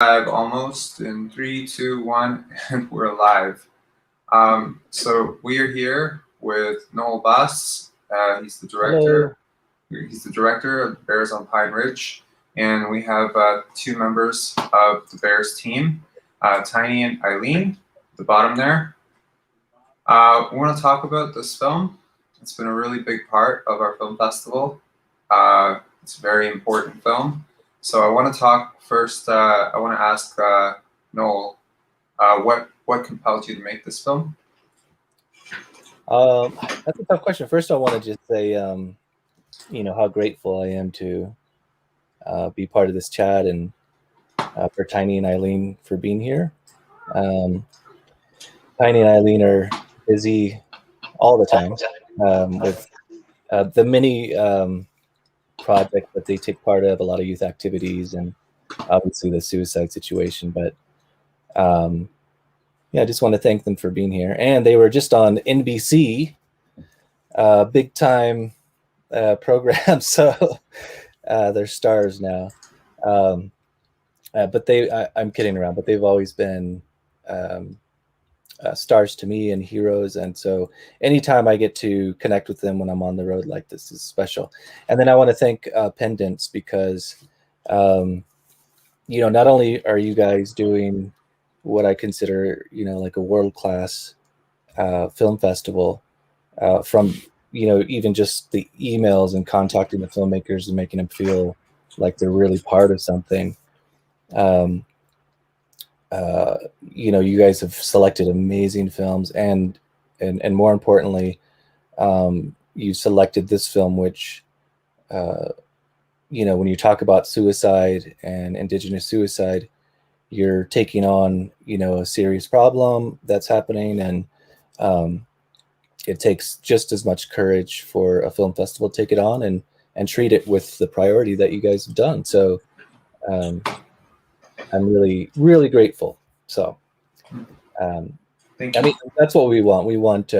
Live almost in 3, 2, 1, and we're live. So we are here with Noel Bass. He's the Hello. director. He's the director of the Bears on Pine Ridge, and we have two members of the Bears team, Tiny and Eileen, at the bottom there. We want to talk about this film. It's been a really big part of our film festival. It's a very important film. So I want to talk first. I want to ask Noel, what compelled you to make this film? That's a tough question. First, I want to just say, how grateful I am to be part of this chat and for Tiny and Eileen for being here. Tiny and Eileen are busy all the time with the many projects that they take part of, a lot of youth activities, and obviously the suicide situation. But I just want to thank them for being here. And they were just on NBC, big time program, so they're stars now. But I'm kidding around, but they've always been stars to me and heroes. And so anytime I get to connect with them when I'm on the road like this is special. And then I want to thank Pendants because, not only are you guys doing what I consider, like a world-class film festival from, even just the emails and contacting the filmmakers and making them feel like they're really part of something. You guys have selected amazing films and more importantly, you selected this film, which, when you talk about suicide and Indigenous suicide, you're taking on, a serious problem that's happening. And it takes just as much courage for a film festival to take it on and treat it with the priority that you guys have done. So I'm really, really grateful. So, Thank you. That's what we want. We want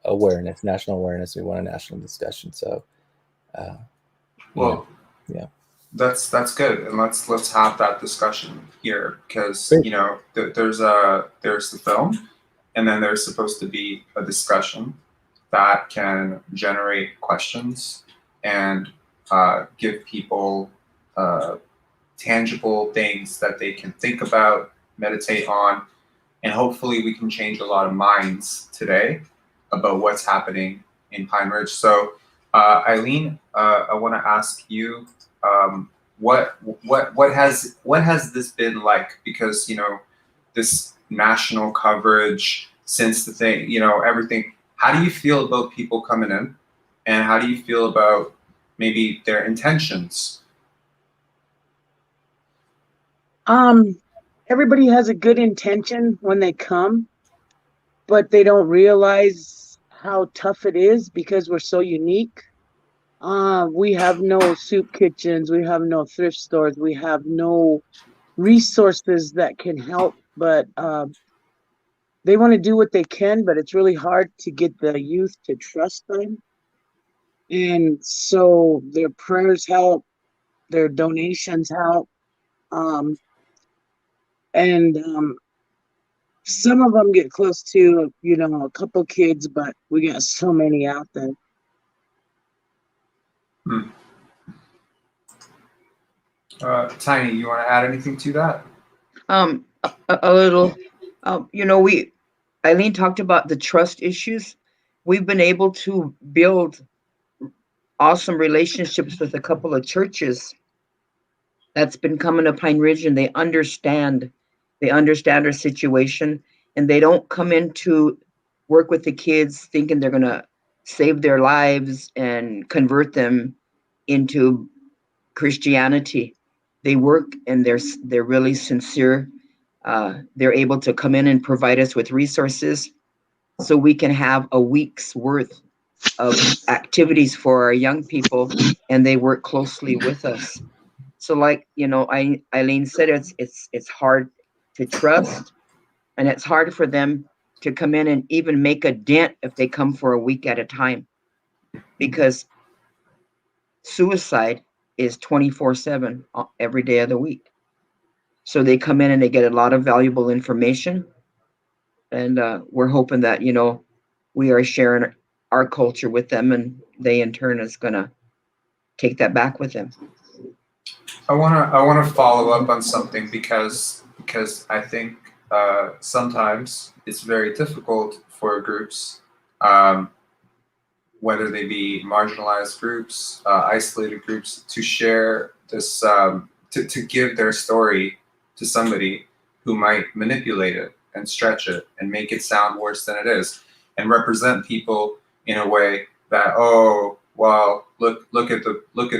awareness, national awareness. We want a national discussion. So, yeah, that's good, and let's have that discussion here because there's the film, and then there's supposed to be a discussion that can generate questions and give people tangible things that they can think about, meditate on, and hopefully we can change a lot of minds today about what's happening in Pine Ridge. So, Eileen, I want to ask you, what has this been like? Because this national coverage since the thing, everything. How do you feel about people coming in, and how do you feel about maybe their intentions? Everybody has a good intention when they come, but they don't realize how tough it is because we're so unique. We have no soup kitchens, we have no thrift stores, we have no resources that can help, but they want to do what they can, but it's really hard to get the youth to trust them. And so their prayers help, their donations help. And some of them get close to, a couple kids, but we got so many out there. Tiny, you want to add anything to that? A little. Eileen talked about the trust issues. We've been able to build awesome relationships with a couple of churches that's been coming to Pine Ridge, and they understand our situation, and they don't come in to work with the kids thinking they're going to save their lives and convert them into Christianity. They work and they're really sincere. They're able to come in and provide us with resources so we can have a week's worth of activities for our young people, and they work closely with us. So like, Eileen said, it's hard to trust, and it's hard for them to come in and even make a dent if they come for a week at a time, because suicide is 24/7 every day of the week. So they come in and they get a lot of valuable information. And we're hoping that, we are sharing our culture with them, and they in turn is going to take that back with them. I wanna follow up on something because I think sometimes it's very difficult for groups, whether they be marginalized groups, isolated groups, to share this, to give their story to somebody who might manipulate it and stretch it and make it sound worse than it is, and represent people in a way that, oh, well, look at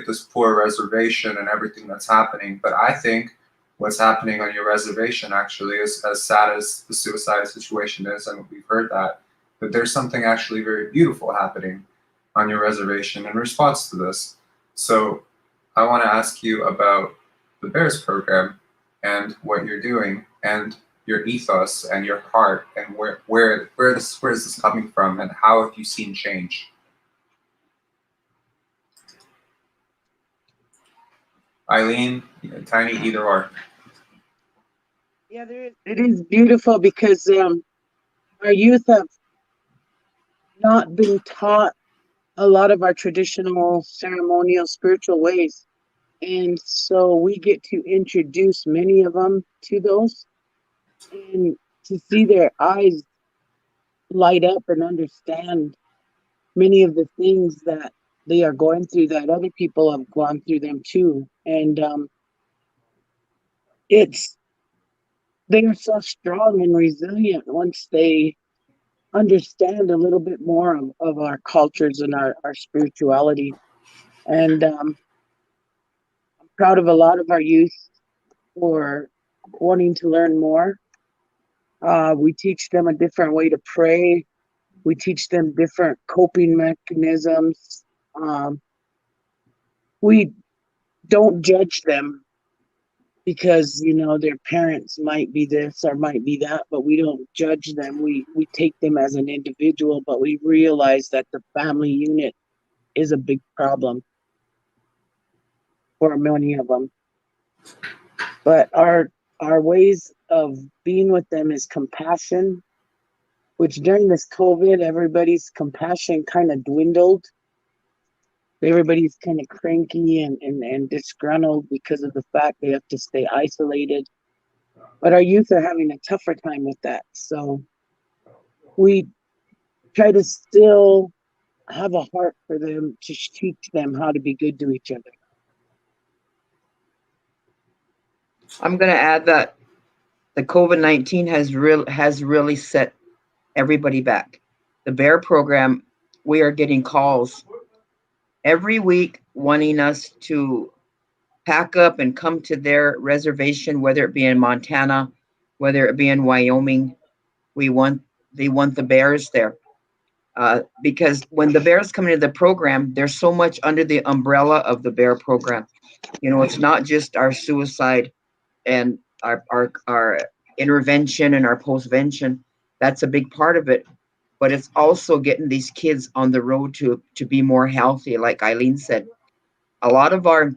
this poor reservation and everything that's happening. But I think what's happening on your reservation actually is, as sad as the suicide situation is, and we've heard that there's something actually very beautiful happening on your reservation in response to this. So I want to ask you about the Bears program and what you're doing and your ethos and your heart, and where is this coming from, and how have you seen change? Eileen, Tiny, either or. Yeah, it is beautiful because our youth have not been taught a lot of our traditional ceremonial spiritual ways. And so we get to introduce many of them to those, and to see their eyes light up and understand many of the things that they are going through, that other people have gone through them too. And they are so strong and resilient once they understand a little bit more of our cultures and our spirituality. And I'm proud of a lot of our youth for wanting to learn more. We teach them a different way to pray. We teach them different coping mechanisms. We don't judge them because, their parents might be this or might be that, but we don't judge them. We take them as an individual, but we realize that the family unit is a big problem for many of them. But our ways of being with them is compassion, which during this COVID, everybody's compassion kind of dwindled. Everybody's kind of cranky and disgruntled because of the fact they have to stay isolated. But our youth are having a tougher time with that. So we try to still have a heart for them, to teach them how to be good to each other. I'm going to add that the COVID-19 has really set everybody back. The Bear program, we are getting calls every week wanting us to pack up and come to their reservation, whether it be in Montana, whether it be in Wyoming. They want the Bears there. Because when the Bears come into the program, they're so much under the umbrella of the Bear program. It's not just our suicide and our intervention and our postvention. That's a big part of it. But it's also getting these kids on the road to be more healthy. Like Eileen said, a lot of our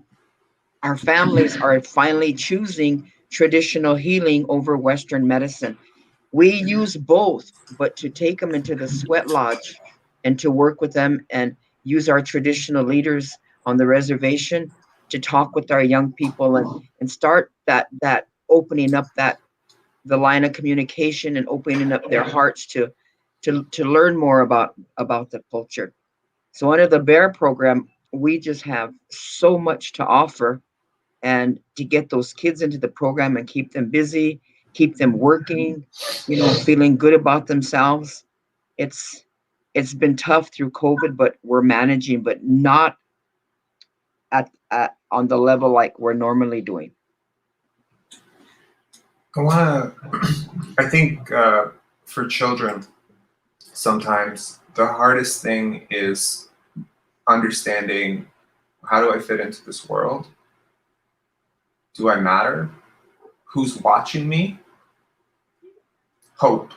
families are finally choosing traditional healing over Western medicine. We use both, but to take them into the sweat lodge and to work with them and use our traditional leaders on the reservation to talk with our young people and start that opening up the line of communication and opening up their hearts to learn more about the culture. So under the Bear program, we just have so much to offer, and to get those kids into the program and keep them busy, keep them working, feeling good about themselves. It's been tough through COVID, but we're managing, but not at on the level like we're normally doing. I think for children, sometimes the hardest thing is understanding, how do I fit into this world? Do I matter? Who's watching me? Hope.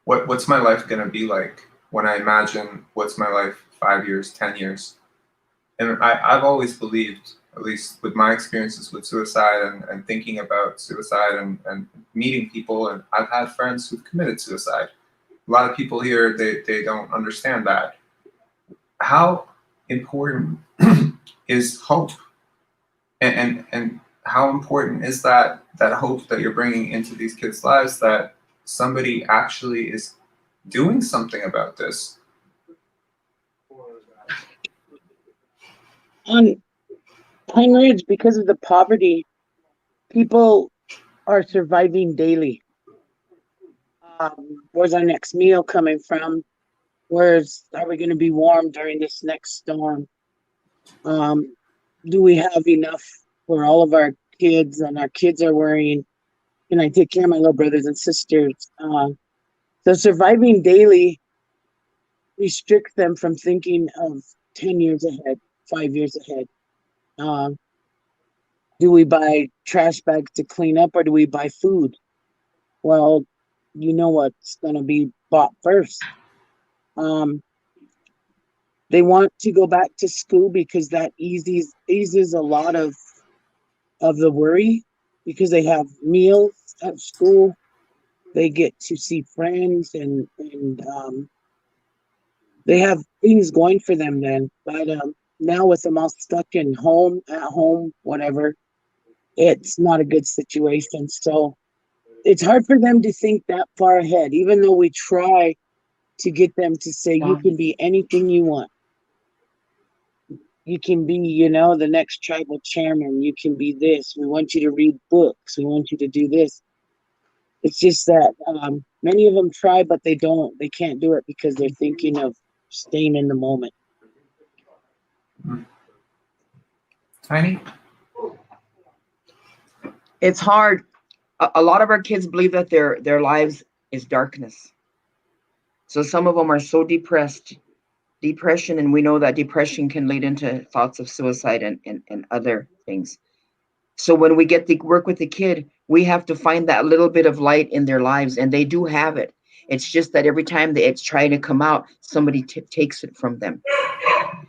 What's my life gonna be like when I imagine what's my life 5 years, 10 years? And I've always believed at least with my experiences with suicide and thinking about suicide and meeting people. And I've had friends who've committed suicide. A lot of people here, they don't understand that. How important is hope? And how important is that hope that you're bringing into these kids' lives, that somebody actually is doing something about this? On Pine Ridge, because of the poverty, people are surviving daily. Where's our next meal coming from? Are we going to be warm during this next storm? Do we have enough for all of our kids? And our kids are worrying, can I take care of my little brothers and sisters? So surviving daily restricts them from thinking of 10 years ahead, 5 years ahead. Do we buy trash bags to clean up, or do we buy food? Well, you know what's going to be bought first. They want to go back to school because that eases a lot of the worry, because they have meals at school. They get to see friends and they have things going for them then. But now with them all stuck at home, whatever, it's not a good situation. So it's hard for them to think that far ahead, even though we try to get them to say, you can be anything you want. You can be, the next tribal chairman. You can be this. We want you to read books. We want you to do this. It's just that many of them try, but they can't do it because they're thinking of staying in the moment. Tiny? It's hard. A lot of our kids believe that their lives is darkness. So some of them are so depression, and we know that depression can lead into thoughts of suicide and other things. So when we get to work with the kid, we have to find that little bit of light in their lives, and they do have it. It's just that every time it's trying to come out, somebody takes it from them.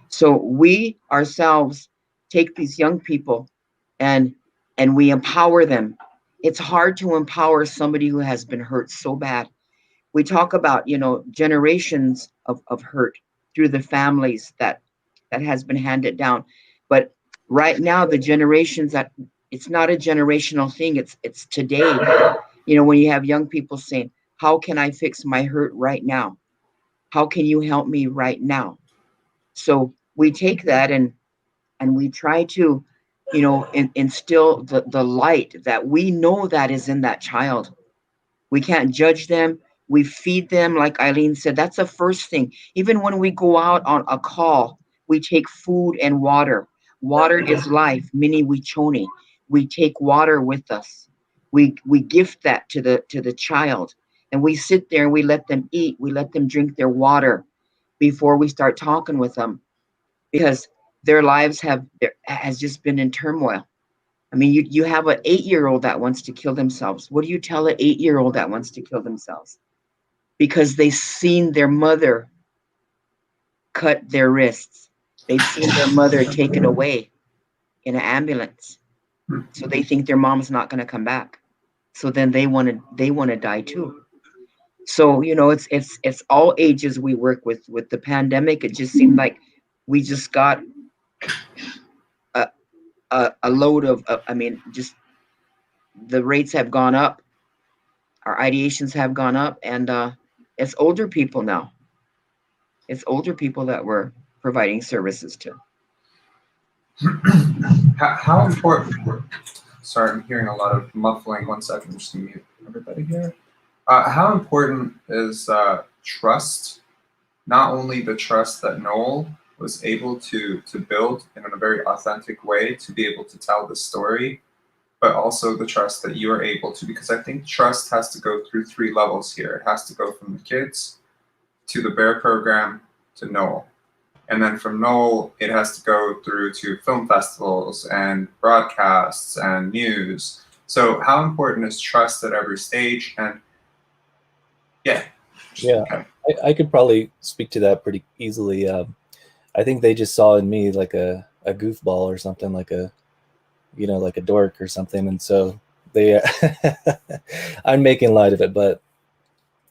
So we ourselves take these young people and we empower them. It's hard to empower somebody who has been hurt so bad. We talk about, generations of hurt through the families that has been handed down. But right now, the generations that it's not a generational thing. It's today. When you have young people saying, how can I fix my hurt right now? How can you help me right now? So we take that and we try to, instill the light that we know that is in that child. We can't judge them. We feed them, like Eileen said. That's the first thing. Even when we go out on a call, we take food and water. Water is life, mini wichoni. We take water with us. We gift that to the child, and we sit there and we let them eat. We let them drink their water before we start talking with them, because their lives has just been in turmoil. I mean, you have an 8-year-old that wants to kill themselves. What do you tell an 8-year-old that wants to kill themselves? Because they've seen their mother cut their wrists. They've seen their mother taken away in an ambulance. So they think their mom's not going to come back. So then they want to die too. So, it's all ages we work with. With the pandemic, it just seemed like we just got a load of, just the rates have gone up. Our ideations have gone up, and it's older people now. It's older people that we're providing services to. How important? Sorry, I'm hearing a lot of muffling. 1 second, I'm just gonna mute everybody here. How important is trust? Not only the trust that Noel was able to build in a very authentic way to be able to tell the story, but also the trust that you are able to, because I think trust has to go through 3 levels here. It has to go from the kids to the Bear program to Noel. And then from Noel, it has to go through to film festivals and broadcasts and news. So how important is trust at every stage? And yeah. I could probably speak to that pretty easily. I think they just saw in me like a a goofball or something, like a, you know, like a dork or something. And so they, I'm making light of it, but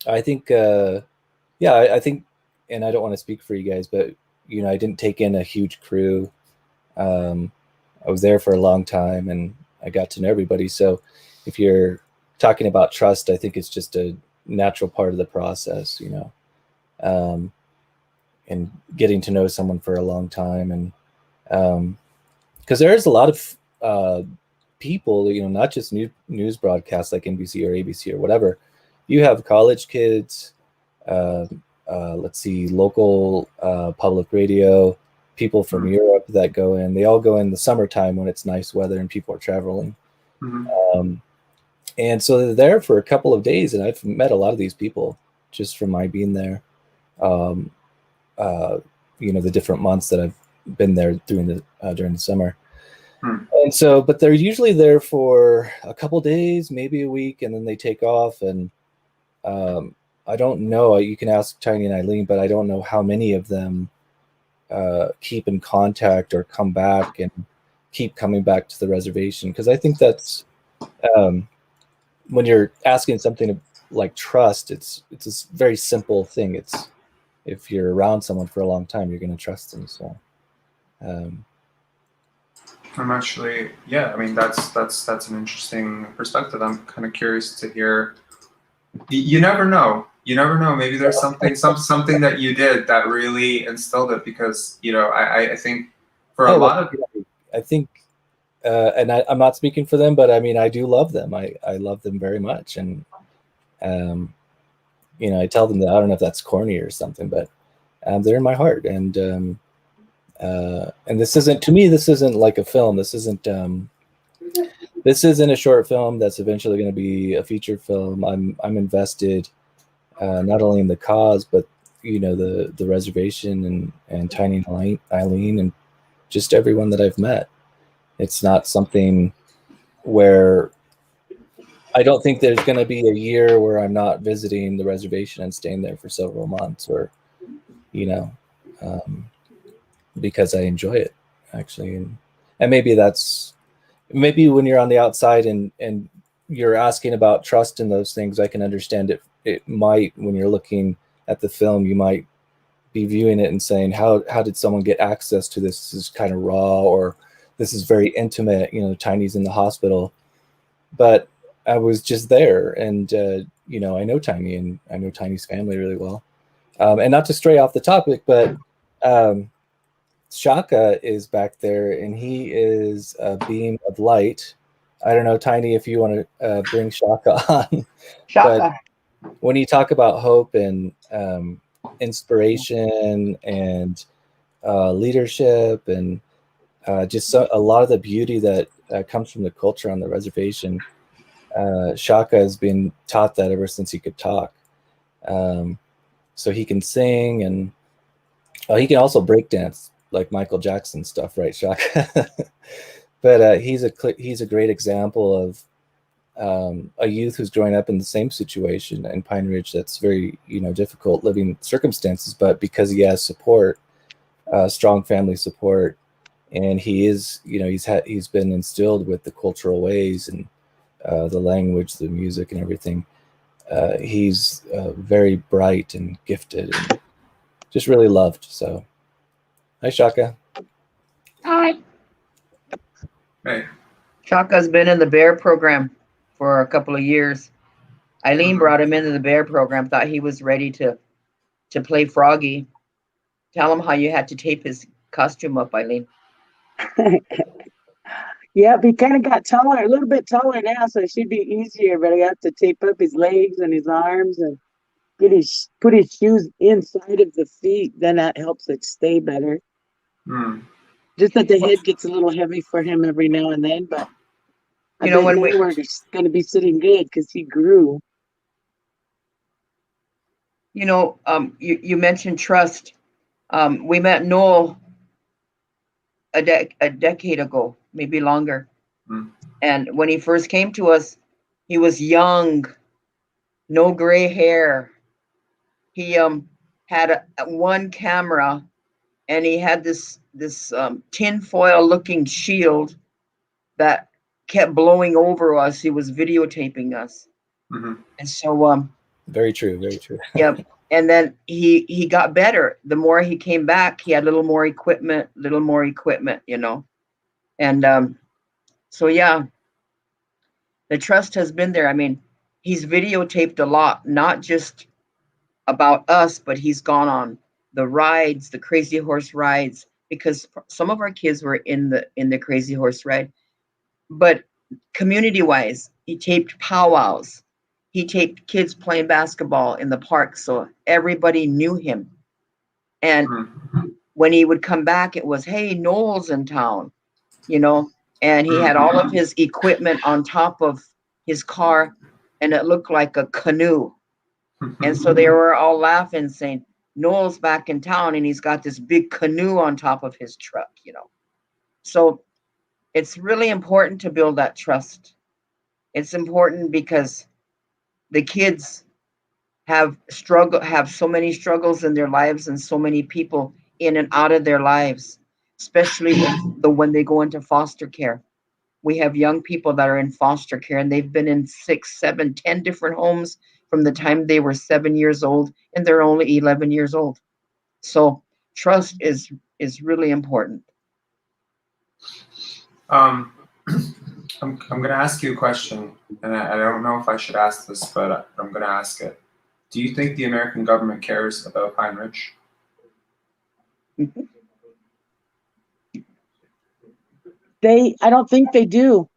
I think, yeah, I think, and I don't want to speak for you guys, but, you know, I didn't take in a huge crew. I was there for a long time and I got to know everybody. So if you're talking about trust, I think it's just a natural part of the process, you know, and getting to know someone for a long time. And because there's a lot of people, you know, not just news broadcasts like NBC or ABC or whatever. You have college kids, let's see, local public radio, people from Europe that go in. They all go in the summertime when it's nice weather and people are traveling. And so they're there for a couple of days, and I've met a lot of these people just from my being there. You know, the different months that I've been there during the summer. And so, but they're usually there for a couple days, maybe a week, and then they take off. And I don't know, you can ask Tiny and Eileen, but I don't know how many of them keep in contact or come back and keep coming back to the reservation. Because I think that's, when you're asking something like trust, it's a very simple thing. It's, if you're around someone for a long time, you're going to trust them. So I'm actually, yeah, I mean, that's an interesting perspective. I'm kind of curious to hear. You never know. Maybe there's something that you did that really instilled it, because, you know, I think for a lot of, I think, and I'm not speaking for them, but I mean, I do love them. I love them very much. And, you know, I tell them that, I don't know if that's corny or something, but they're in my heart. And this isn't, to me, this isn't like a film. This isn't a short film that's eventually going to be a feature film. I'm invested not only in the cause, but, you know, the reservation and Tiny and Eileen and just everyone that I've met. It's not something where, I don't think there's going to be a year where I'm not visiting the reservation and staying there for several months, or, you know, because I enjoy it, actually. And maybe when you're on the outside and you're asking about trust and those things, I can understand it. It might, when you're looking at the film, you might be viewing it and saying, how did someone get access to this? This is kind of raw, or this is very intimate, you know, Tiny's in the hospital. But I was just there, and, you know, I know Tiny and I know Tiny's family really well. And not to stray off the topic, but Shaka is back there, and he is a beam of light. I don't know, Tiny, if you want to bring Shaka on. Shaka. But when you talk about hope and inspiration and leadership and just a lot of the beauty that comes from the culture on the reservation, Shaka has been taught that ever since he could talk. So he can sing, and he can also break dance like Michael Jackson stuff, right, Shaka? But he's a great example of a youth who's growing up in the same situation in Pine Ridge that's very, you know, difficult living circumstances, but because he has support, strong family support, and he is, you know, he's been instilled with the cultural ways and the language, the music, and everything. He's very bright and gifted and just really loved. So, hi, Shaka. Hi. hey, Shaka's been in the bear program for a couple of years. Eileen brought him into the bear program, thought he was ready to play Froggy. Tell him how you had to tape his costume up, Eileen. Yeah, he kind of got taller, a little bit taller now, so it should be easier. But I have to tape up his legs and his arms and put his shoes inside of the feet. Then that helps it stay better. Just that the head gets a little heavy for him every now and then, but I bet when we're going to be sitting good because he grew. You know, you mentioned trust. We met Noel a decade ago, maybe longer. And when he first came to us, he was young, no gray hair. He had one camera, and he had this tin foil looking shield that kept blowing over us. He was videotaping us. Mm-hmm. And so Very true. Very true. yeah. And then he got better. The more he came back, he had a little more equipment, you know. And so yeah, the trust has been there. I mean, he's videotaped a lot, not just about us, but he's gone on the rides, the Crazy Horse rides, because some of our kids were in the Crazy Horse ride. But community wise, he taped powwows. He taped kids playing basketball in the park, so everybody knew him. And Mm-hmm. when he would come back, it was, hey, Noel's in town, you know, and he had all of his equipment on top of his car, and it looked like a canoe. And so they were all laughing, saying, Noel's back in town and he's got this big canoe on top of his truck, you know. So it's really important to build that trust. It's important because the kids have so many struggles in their lives, and so many people in and out of their lives, especially when they go into foster care. We have young people that are in foster care, and they've been in 6, 7, 10 different homes from the time they were 7 years old, and they're only 11 years old. So trust is really important. I'm going to ask you a question, and I don't know if I should ask this, but I'm going to ask it. Do you think the American government cares about Pine Ridge? I don't think they do.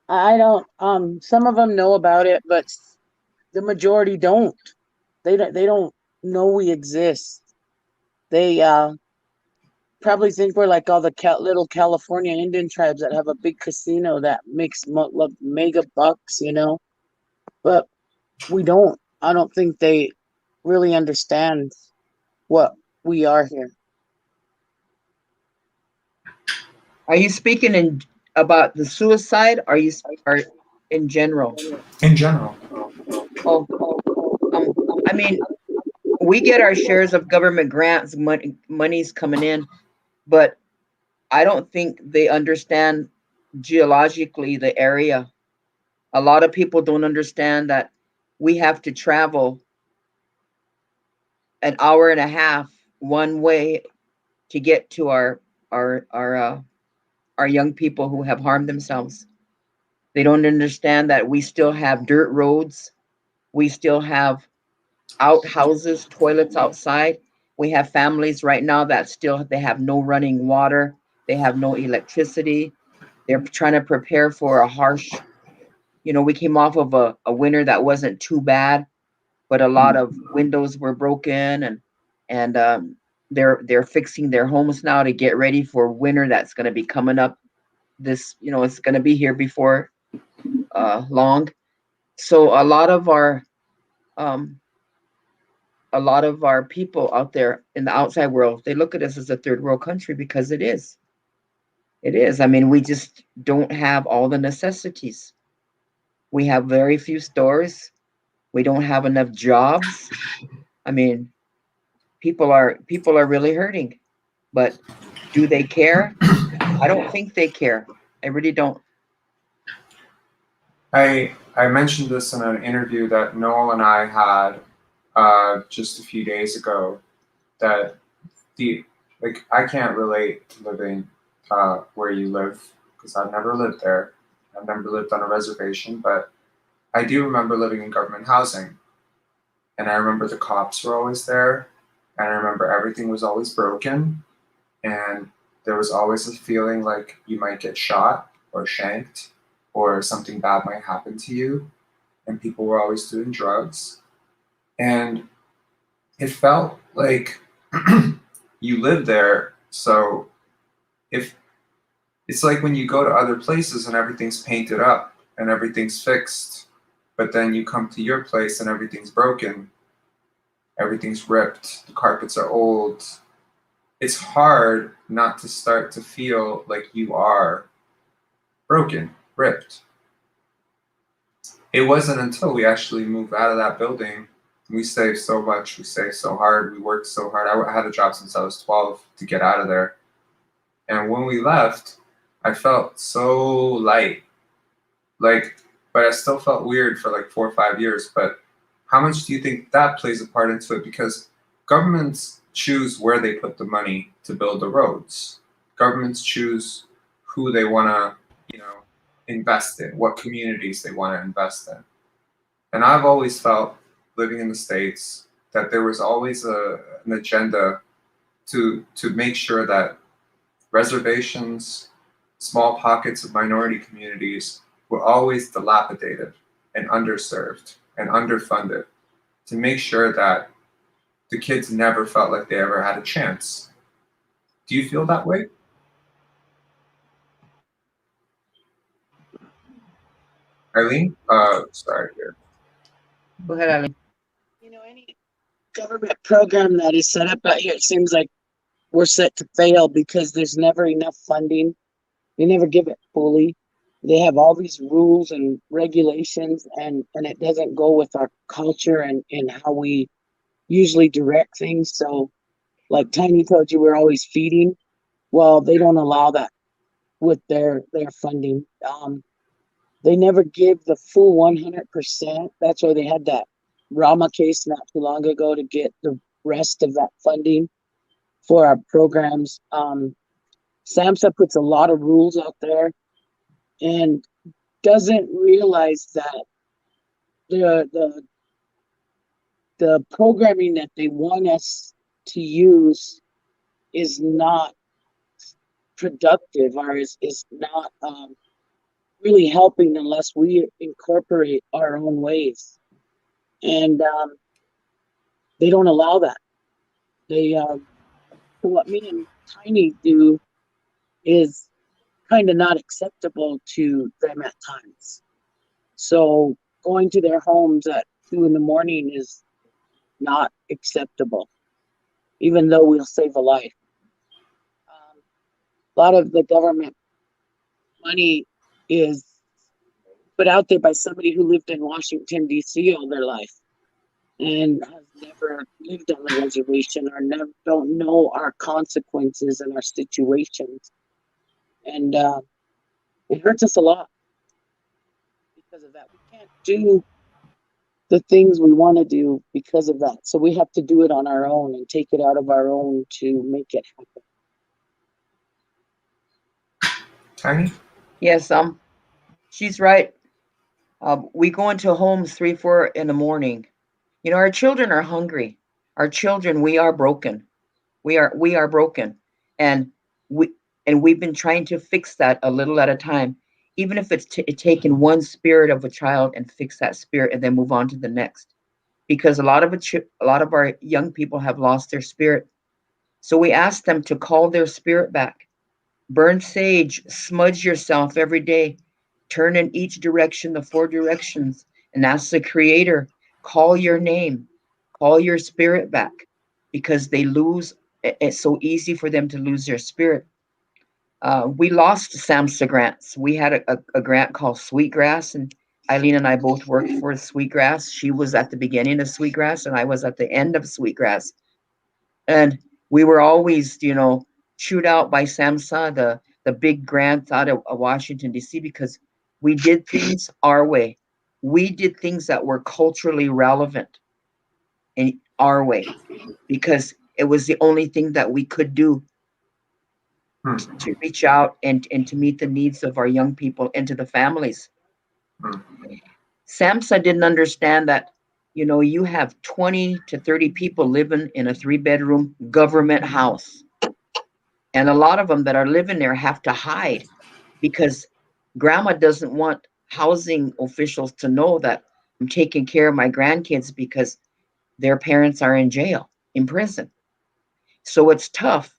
I don't, some of them know about it, but the majority don't. They don't know we exist. They probably think we're like all the little California Indian tribes that have a big casino that makes mega bucks, you know. But we don't. I don't think they really understand what we are here. Are you speaking about the suicide? Or in general? In general. Oh, I mean, we get our shares of government grants, money's coming in, but I don't think they understand geologically the area. A lot of people don't understand that we have to travel an hour and a half one way to get to our young people who have harmed themselves. They don't understand that we still have dirt roads. We still have outhouses, toilets outside. We have families right now that they have no running water. They have no electricity. They're trying to prepare for a harsh, we came off of a winter that wasn't too bad, but a lot of windows were broken, and they're fixing their homes now to get ready for winter that's going to be coming up. It's going to be here before long. So a lot of our people out there in the outside world, they look at us as a third world country, because it is. It is. I mean, we just don't have all the necessities. We have very few stores. We don't have enough jobs. I mean, people are really hurting. But do they care? I don't think they care. I really don't. I mentioned this in an interview that Noel and I had just a few days ago, that I can't relate to living where you live, because I've never lived there. I've never lived on a reservation, but I do remember living in government housing, and I remember the cops were always there, and I remember everything was always broken, and there was always a feeling like you might get shot or shanked, or something bad might happen to you, and people were always doing drugs, and it felt like you lived there. So if it's like when you go to other places and everything's painted up and everything's fixed, but then you come to your place and everything's broken, everything's ripped, the carpets are old, it's hard not to start to feel like you are broken, ripped. It wasn't until we actually moved out of that building We saved so much. We saved so hard. We worked so hard. I had a job since I was 12 to get out of there. And when we left, I felt so light. Like, but I still felt weird for like 4 or 5 years. But how much do you think that plays a part into it? Because governments choose where they put the money to build the roads. Governments choose who they want to, invest in, what communities they want to invest in. And I've always felt, living in the States, that there was always an agenda to make sure that reservations, small pockets of minority communities were always dilapidated and underserved and underfunded, to make sure that the kids never felt like they ever had a chance. Do you feel that way? Eileen? Sorry here. Go ahead, Eileen. Any government program that is set up out here, it seems like we're set to fail because there's never enough funding. They never give it fully. They have all these rules and regulations, and it doesn't go with our culture and how we usually direct things. So, like Tiny told you, we're always feeding. Well, they don't allow that with their funding. They never give the full 100%. That's why they had that Rama case not too long ago to get the rest of that funding for our programs. SAMHSA puts a lot of rules out there and doesn't realize that the programming that they want us to use is not productive, or is not really helping unless we incorporate our own ways. And they don't allow that. They what me and Tiny do is kind of not acceptable to them at times. So going to their homes at 2 a.m. is not acceptable, even though we'll save a life. A lot of the government money is put out there by somebody who lived in Washington, D.C. all their life and has never lived on the reservation, or don't know our consequences and our situations. And it hurts us a lot because of that. We can't do the things we want to do because of that. So we have to do it on our own and take it out of our own to make it happen. Tiny? Yes, she's right. We go into homes 3, 4 in the morning. Our children are hungry. Our children, we are broken. We are broken, and we've been trying to fix that a little at a time. Even if it's taking one spirit of a child and fix that spirit, and then move on to the next, because a lot of our young people have lost their spirit. So we ask them to call their spirit back. Burn sage, smudge yourself every day, turn in each direction, the 4 directions, and ask the Creator, call your name, call your spirit back, because they lose. It's so easy for them to lose their spirit. We lost SAMHSA grants. We had a grant called Sweetgrass, and Eileen and I both worked for Sweetgrass. She was at the beginning of Sweetgrass, and I was at the end of Sweetgrass. And we were always, chewed out by SAMHSA, the big grants out of Washington, D.C., because we did things our way. We did things that were culturally relevant in our way, because it was the only thing that we could do to reach out and to meet the needs of our young people and to the families. SAMHSA didn't understand that, you have 20 to 30 people living in a 3-bedroom government house. And a lot of them that are living there have to hide, because grandma doesn't want housing officials to know that I'm taking care of my grandkids because their parents are in jail, in prison. So it's tough.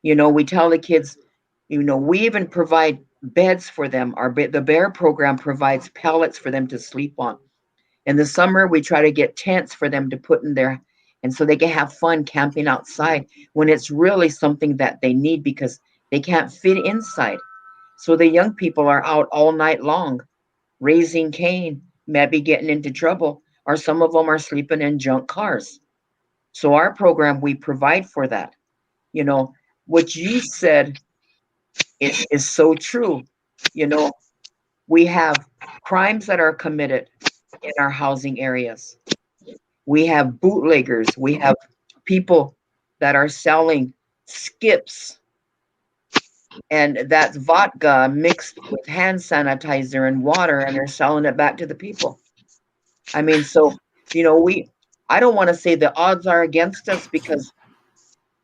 We tell the kids, we even provide beds for them. The Bear program provides pellets for them to sleep on. In the summer, we try to get tents for them to put in there, and so they can have fun camping outside when it's really something that they need, because they can't fit inside. So the young people are out all night long, raising Cain, maybe getting into trouble, or some of them are sleeping in junk cars. So our program, we provide for that. You know, what you said is so true. You know, we have crimes that are committed in our housing areas. We have bootleggers. We have people that are selling skips, and that's vodka mixed with hand sanitizer and water, and they're selling it back to the people. I mean, so, you know, I don't want to say the odds are against us because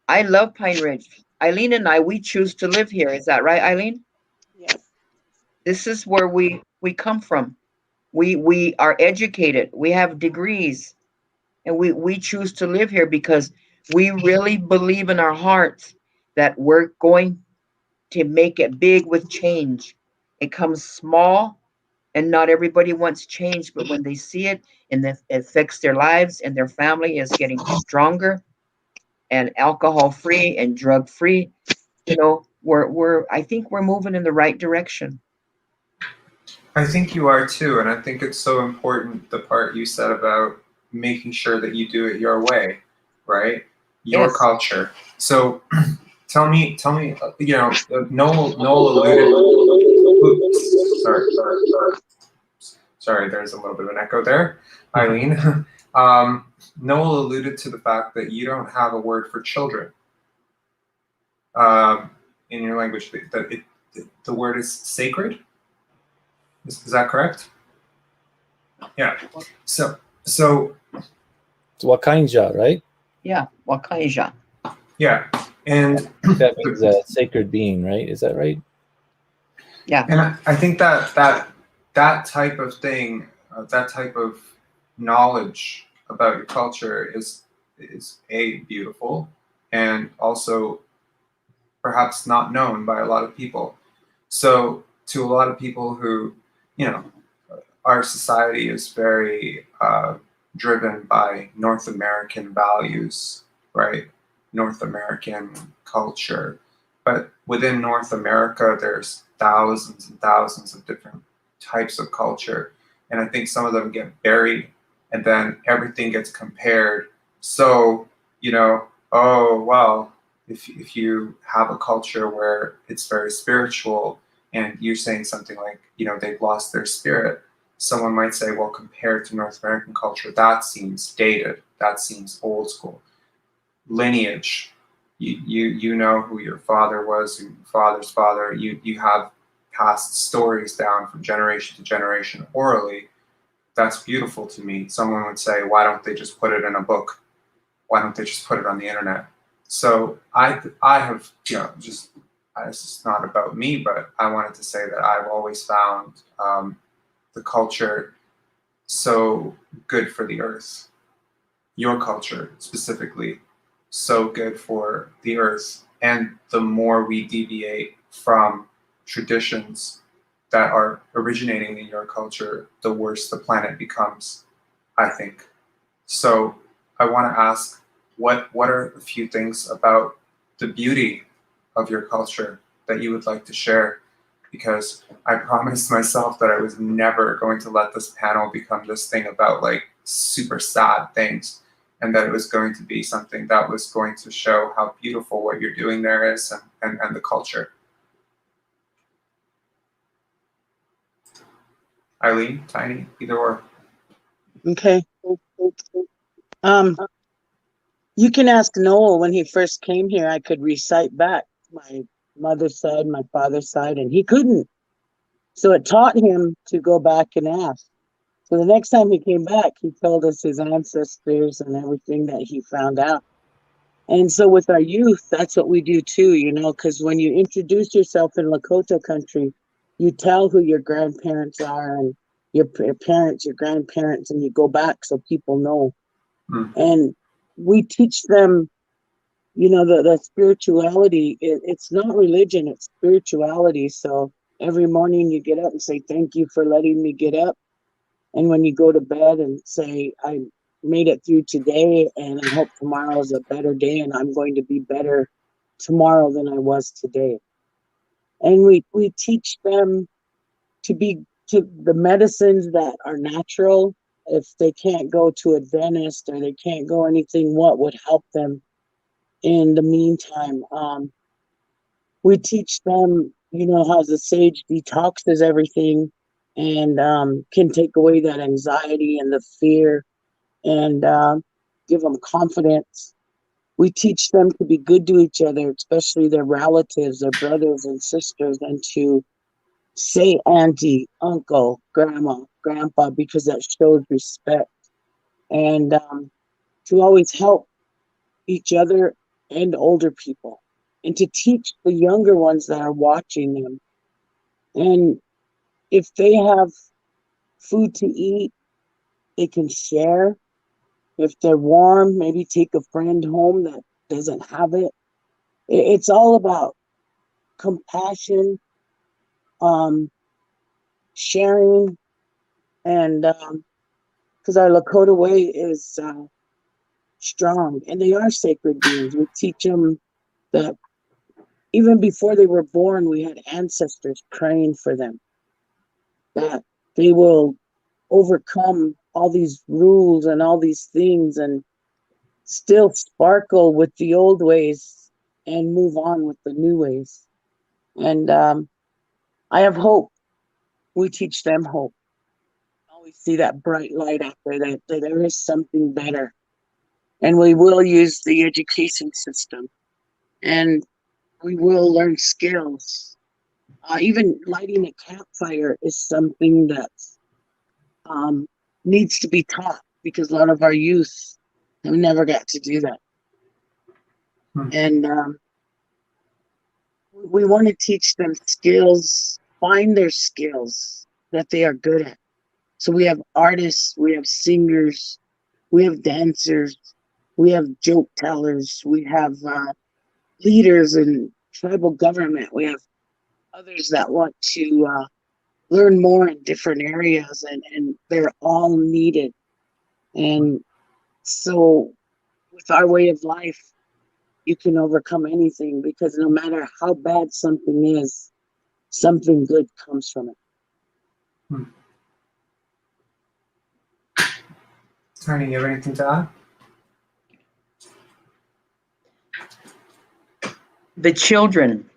I love Pine Ridge. Eileen and I, we choose to live here. Is that right, Eileen? Yes. This is where we come from. We are educated. We have degrees, and we choose to live here because we really believe in our hearts that we're going to make it big with change. It comes small, and not everybody wants change, but when they see it and it affects their lives and their family is getting stronger and alcohol free and drug free, you know, we're I think we're moving in the right direction. I think you are too, and I think it's so important the part you said about making sure that you do it your way, right? Your Yes. culture. So tell me, you know, Noel alluded. Oops, sorry, there's a little bit of an echo there, Eileen. Noel alluded to the fact that you don't have a word for children in your language. That the word is sacred. Is that correct? Yeah. So It's Wakainja, right? Yeah, Wakaija. yeah, and That means a sacred being, right? Is that right? Yeah. and I think that type of thing, that type of knowledge about your culture is a beautiful and also perhaps not known by a lot of people. So to a lot of people who, you know, our society is very driven by North American values, right? North American culture. But within North America, there's thousands and thousands of different types of culture. And I think some of them get buried and then everything gets compared. So, you know, oh, well, if you have a culture where it's very spiritual and you're saying something like, you know, they've lost their spirit, someone might say, well, compared to North American culture, that seems dated. That seems old school. Lineage. You know who your father was, your father's father. You have passed stories down from generation to generation orally. That's beautiful to me. Someone would say, why don't they just put it in a book? Why don't they just put it on the internet? So I have, you know, just it's not about me, but I wanted to say that I've always found the culture so good for the earth. Your culture specifically, so good for the earth. And the more we deviate from traditions that are originating in your culture, the worse the planet becomes, I think. So I want to ask, what are a few things about the beauty of your culture that you would like to share? Because I promised myself that I was never going to let this panel become this thing about like super sad things, and that it was going to be something that was going to show how beautiful what you're doing there is and the culture. Eileen, Tiny, either or. Okay. Um, you can ask Noel when he first came here. I could recite back my mother's side, my father's side, and he couldn't. So it taught him to go back and ask. So the next time he came back, he told us his ancestors and everything that he found out. And so with our youth, that's what we do too, you know, because when you introduce yourself in Lakota country, you tell who your grandparents are and your parents, your grandparents, and you go back so people know. Mm. And we teach them, you know, the spirituality. It's not religion, it's spirituality. So every morning you get up and say, thank you for letting me get up. And when you go to bed and say, I made it through today and I hope tomorrow is a better day and I'm going to be better tomorrow than I was today. And we teach them to be to the medicines that are natural if they can't go to a dentist or they can't go anything, what would help them in the meantime. We teach them, how the sage detoxes everything and can take away that anxiety and the fear and give them confidence. We teach them to be good to each other, especially their relatives, their brothers and sisters, and to say auntie, uncle, grandma, grandpa, because that shows respect. And to always help each other and older people, and to teach the younger ones that are watching them. And if they have food to eat, they can share. If they're warm, maybe take a friend home that doesn't have it. It's all about compassion, um, sharing, and because our Lakota way is strong, and they are sacred beings. We teach them that even before they were born, we had ancestors praying for them, that they will overcome all these rules and all these things and still sparkle with the old ways and move on with the new ways. And I have hope. We teach them hope. Always see that bright light out there, that there is something better. And we will use the education system, and we will learn skills. Even lighting a campfire is something that needs to be taught, because a lot of our youth have never got to do that. And we want to teach them skills, find their skills that they are good at. So we have artists, we have singers, we have dancers, we have joke tellers, we have leaders in tribal government, we have others that want to learn more in different areas, and they're all needed. And so with our way of life, you can overcome anything, because no matter how bad something is, something good comes from it. Tony, you have anything to add? The children.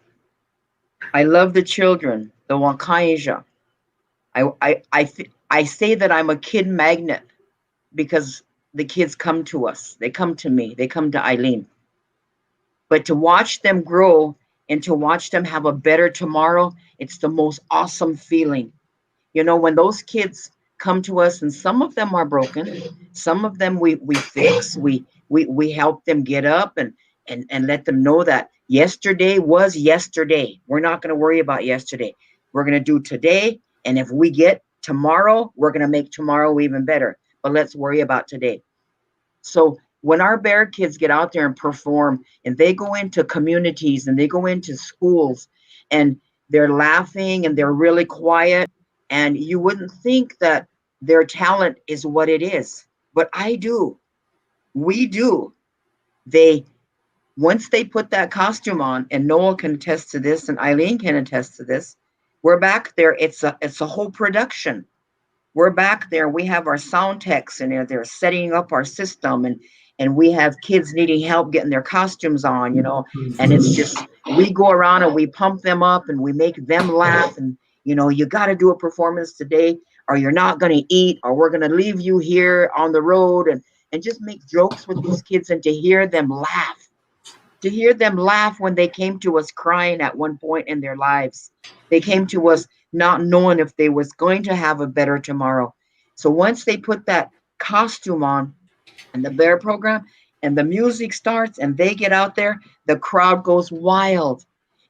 I love the children, the Wakaija. I say that I'm a kid magnet because the kids come to us. They come to me. They come to Eileen. But to watch them grow and to watch them have a better tomorrow, it's the most awesome feeling. When those kids come to us, and some of them are broken, some of them we fix, we help them get up and let them know that yesterday was yesterday. We're not going to worry about yesterday. We're going to do today. And if we get tomorrow, we're going to make tomorrow even better. But let's worry about today. So when our bear kids get out there and perform, and they go into communities and they go into schools, and they're laughing and they're really quiet, and you wouldn't think that their talent is what it is, but I do. We do. Once they put that costume on, and Noel can attest to this, and Eileen can attest to this, we're back there. It's a whole production. We're back there. We have our sound techs, and they're setting up our system, and we have kids needing help getting their costumes on, and it's just, we go around and we pump them up and we make them laugh, and you got to do a performance today, or you're not going to eat, or we're going to leave you here on the road, and just make jokes with these kids, and to hear them laugh when they came to us crying at one point in their lives. They came to us not knowing if they was going to have a better tomorrow. So once they put that costume on and the bear program and the music starts and they get out there, the crowd goes wild,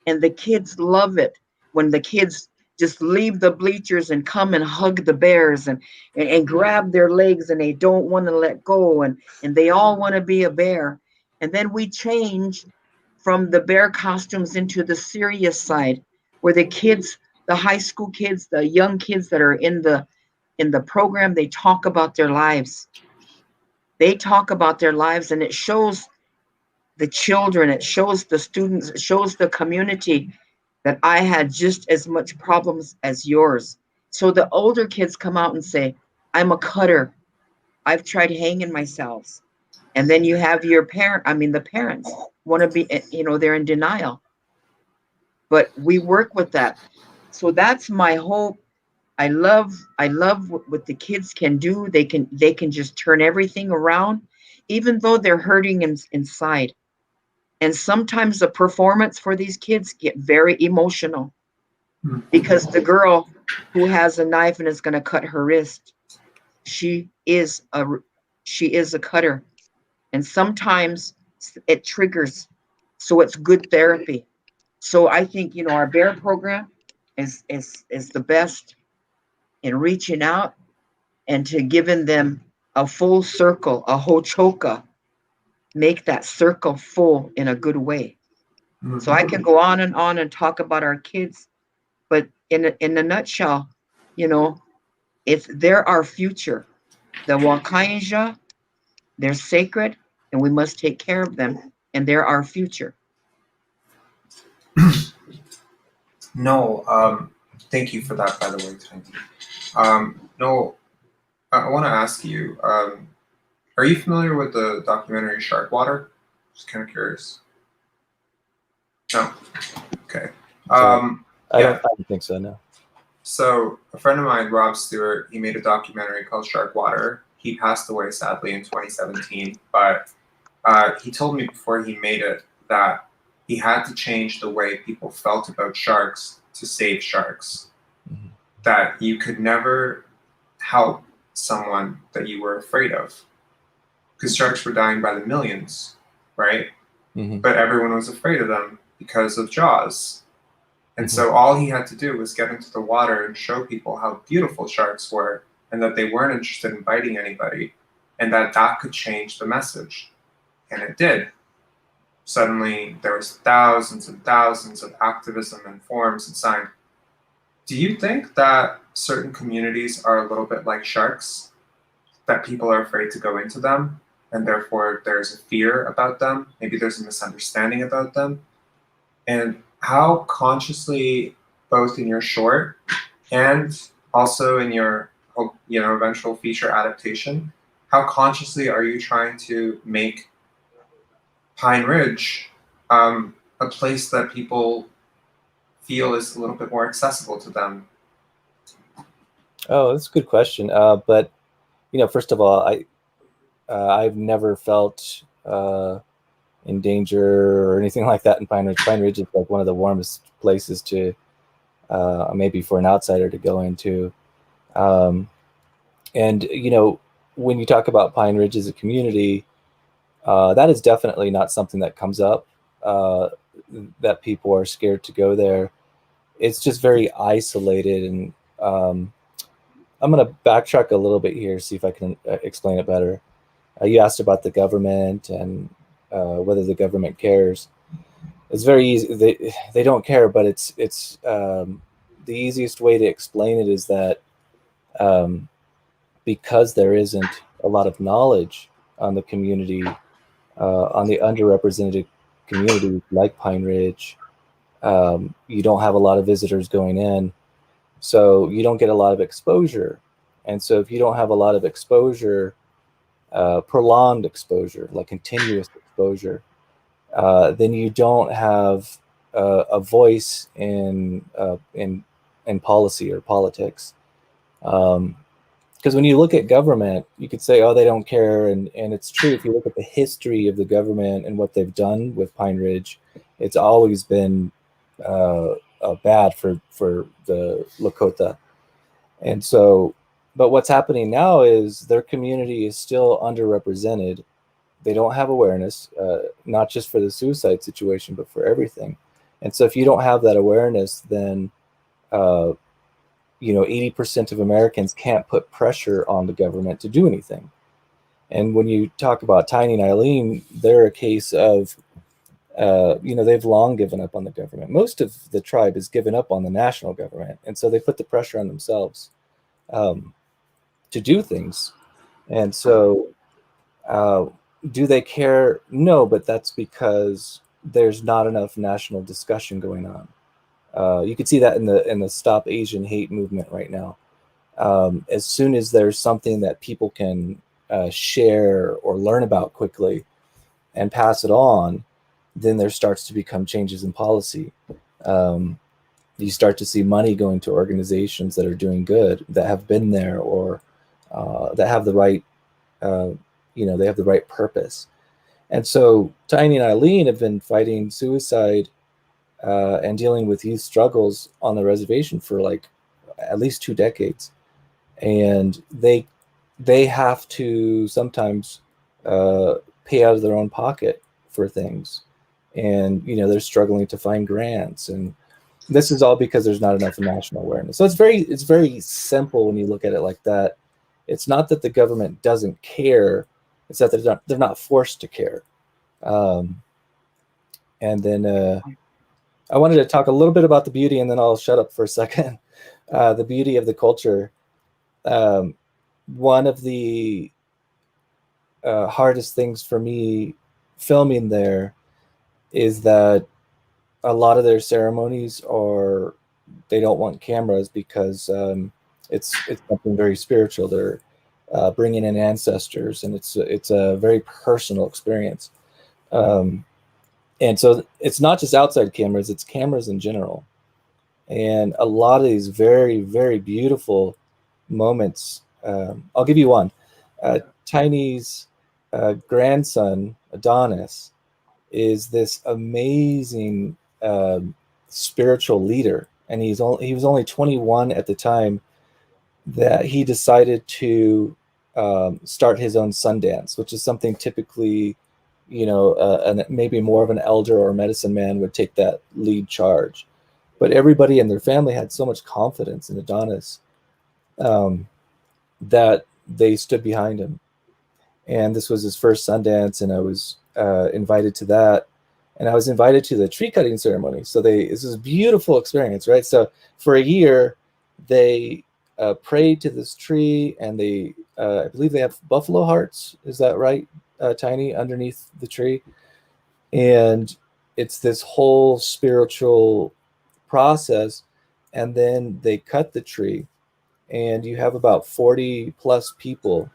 and the kids love it when the kids just leave the bleachers and come and hug the bears and grab their legs, and they don't want to let go, and they all want to be a bear. And then we change from the bear costumes into the serious side, where the kids, the high school kids, the young kids that are in the program, they talk about their lives. They talk about their lives, and it shows the children, it shows the students, it shows the community that I had just as much problems as yours. So the older kids come out and say, I'm a cutter. I've tried hanging myself. And then you have your the parents want to be, they're in denial. But we work with that. So that's my hope. I love what the kids can do. They can just turn everything around, even though they're hurting inside. And sometimes the performance for these kids get very emotional because the girl who has a knife and is going to cut her wrist, she is a cutter. And sometimes it triggers. So it's good therapy. So I think, our bear program is the best in reaching out and to giving them a full circle, a hochoka, make that circle full in a good way. So I can go on and talk about our kids, but in a nutshell, they're our future. The Wakainja, they're sacred, and we must take care of them, and they're our future. No, thank you for that, by the way, Tanti. No, I want to ask you, are you familiar with the documentary Shark Water? Just kind of curious. No? Okay. I Yeah. don't think so, no. So a friend of mine, Rob Stewart, he made a documentary called Shark Water. He passed away, sadly, in 2017, but he told me before he made it that he had to change the way people felt about sharks to save sharks. Mm-hmm. That you could never help someone that you were afraid of. Because sharks were dying by the millions, right? Mm-hmm. But everyone was afraid of them because of Jaws. And so all he had to do was get into the water and show people how beautiful sharks were and that they weren't interested in biting anybody and that could change the message. And it did. Suddenly, there was thousands and thousands of activism and forums and signed. Do you think that certain communities are a little bit like sharks? That people are afraid to go into them and therefore there's a fear about them? Maybe there's a misunderstanding about them? And how consciously, both in your short and also in your eventual feature adaptation, how consciously are you trying to make Pine Ridge a place that people feel is a little bit more accessible to them? Oh, that's a good question. But first of all, I've never felt in danger or anything like that in Pine Ridge. Pine Ridge is like one of the warmest places to maybe for an outsider to go into. And when you talk about Pine Ridge as a community, that is definitely not something that comes up, that people are scared to go there. It's just very isolated. And I'm going to backtrack a little bit here, see if I can explain it better. You asked about the government and whether the government cares. It's very easy. They don't care, but it's the easiest way to explain it is that because there isn't a lot of knowledge on the community, on the underrepresented community like Pine Ridge, you don't have a lot of visitors going in, so you don't get a lot of exposure. And so if you don't have a lot of exposure, prolonged exposure, like continuous exposure, then you don't have a voice in policy or politics. Because when you look at government, you could say, oh, they don't care. And it's true. If you look at the history of the government and what they've done with Pine Ridge, it's always been bad for the Lakota. And so, but what's happening now is their community is still underrepresented. They don't have awareness, not just for the suicide situation, but for everything. And so if you don't have that awareness, then 80% of Americans can't put pressure on the government to do anything. And when you talk about Tiny and Eileen, they're a case of, they've long given up on the government. Most of the tribe has given up on the national government. And so they put the pressure on themselves to do things. And so do they care? No, but that's because there's not enough national discussion going on. You can see that in the Stop Asian Hate movement right now. As soon as there's something that people can share or learn about quickly and pass it on, then there starts to become changes in policy. You start to see money going to organizations that are doing good, that have been there, or that have the right, they have the right purpose. And so Tiny and Eileen have been fighting suicide and dealing with youth struggles on the reservation for like at least 2 decades. And they have to sometimes pay out of their own pocket for things. And, they're struggling to find grants. And this is all because there's not enough national awareness. So it's very simple when you look at it like that. It's not that the government doesn't care. It's that they're not forced to care. And then I wanted to talk a little bit about the beauty, and then I'll shut up for a second. The beauty of the culture. One of the hardest things for me filming there is that a lot of their ceremonies they don't want cameras because it's something very spiritual. They're bringing in ancestors, and it's a very personal experience. And so it's not just outside cameras, it's cameras in general. And a lot of these very, very beautiful moments. I'll give you one. Tiny's grandson, Adonis, is this amazing spiritual leader. And he was only 21 at the time that he decided to start his own Sundance, which is something typically, maybe more of an elder or medicine man would take that lead charge. But everybody in their family had so much confidence in Adonis that they stood behind him. And this was his first Sundance, and I was invited to that. And I was invited to the tree cutting ceremony. So this is a beautiful experience, right? So for a year, they prayed to this tree, and I believe they have buffalo hearts. Is that right, Tiny, underneath the tree? And it's this whole spiritual process. And then they cut the tree, and you have about 40 plus people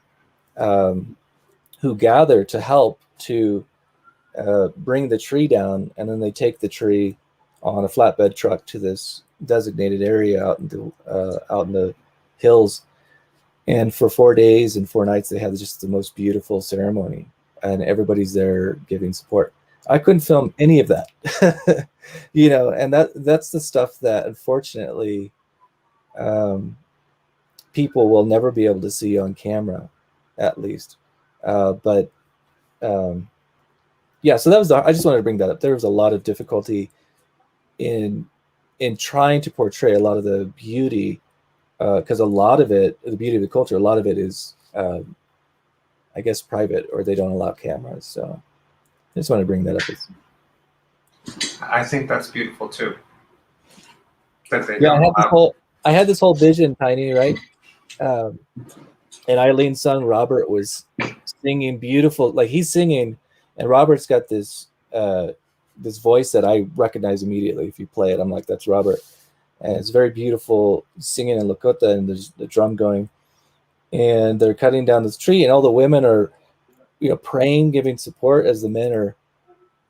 who gather to help to bring the tree down. And then they take the tree on a flatbed truck to this designated area out in the hills. And for 4 days and 4 nights, they had just the most beautiful ceremony, and everybody's there giving support. I couldn't film any of that, and that's the stuff that unfortunately people will never be able to see on camera, at least. So that was I just wanted to bring that up. There was a lot of difficulty in trying to portray a lot of the beauty, because a lot of it, the beauty of the culture, a lot of it is, I guess, private, or they don't allow cameras. So I just want to bring that up. I think that's beautiful too. I had this whole vision, Tiny, right? And Eileen's son Robert was singing beautiful, like he's singing, and Robert's got this voice that I recognize immediately. If you play it, I'm like, that's Robert. And it's very beautiful singing in Lakota, and there's the drum going, and they're cutting down this tree, and all the women are, praying, giving support, as the men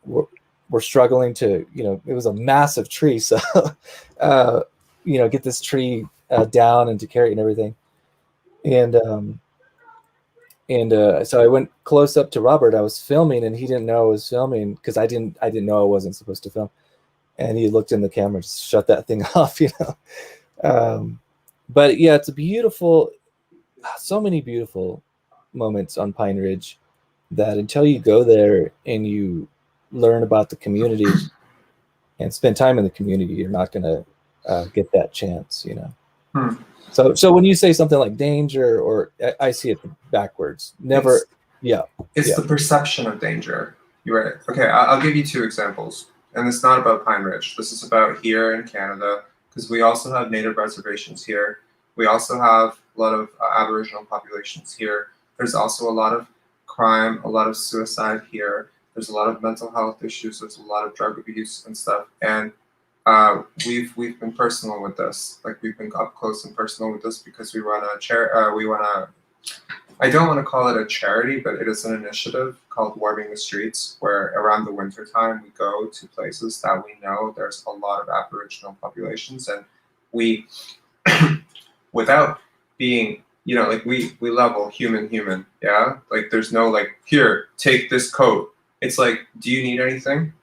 were struggling to, it was a massive tree. So, get this tree down and to carry it and everything. And so I went close up to Robert. I was filming, and he didn't know I was filming because I didn't know I wasn't supposed to film. And he looked in the camera, just shut that thing off, But yeah, it's a beautiful, so many beautiful moments on Pine Ridge that until you go there and you learn about the community and spend time in the community, you're not going to get that chance, So when you say something like danger, or I see it backwards, never. It's the perception of danger. You're right. Okay, I'll give you 2 examples. And it's not about Pine Ridge. This is about here in Canada, because we also have native reservations here. We also have a lot of Aboriginal populations here. There's also a lot of crime, a lot of suicide here. There's a lot of mental health issues. There's a lot of drug abuse and stuff. And we've been personal with this. Like, we've been up close and personal with this because we run a I don't want to call it a charity, but it is an initiative called Warming the Streets, where around the winter time we go to places that we know there's a lot of Aboriginal populations, and we, without being, like we level human, yeah? Like there's no like, here, take this coat. It's like, do you need anything?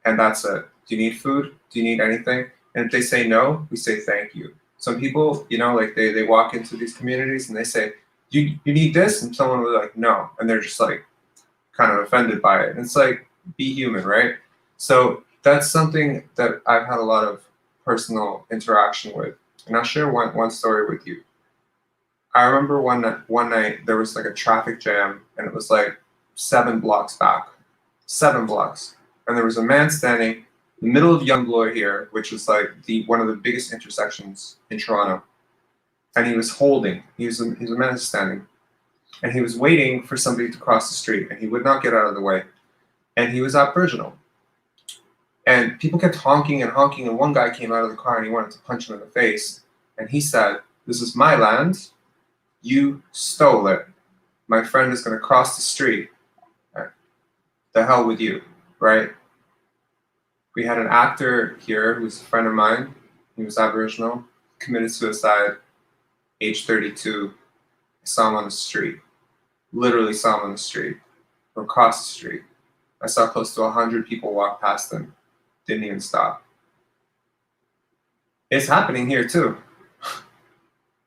And that's it. Do you need food? Do you need anything? And if they say no, we say thank you. Some people, like they walk into these communities and they say, you need this? And someone will be like, no. And they're just like kind of offended by it. And it's like, be human, right? So that's something that I've had a lot of personal interaction with. And I'll share one story with you. I remember one night there was like a traffic jam, and it was like 7 blocks back. 7 blocks. And there was a man standing in the middle of Young Bloor here, which is like one of the biggest intersections in Toronto. And he was a man standing, and he was waiting for somebody to cross the street, and he would not get out of the way. And he was Aboriginal. And people kept honking and honking, and one guy came out of the car and he wanted to punch him in the face. And he said, "This is my land. You stole it. My friend is going to cross the street. The hell with you," right? We had an actor here who's a friend of mine. He was Aboriginal, committed suicide, age 32. I saw him on the street. Literally saw him on the street, or across the street. I saw close to 100 people walk past him. Didn't even stop. It's happening here too.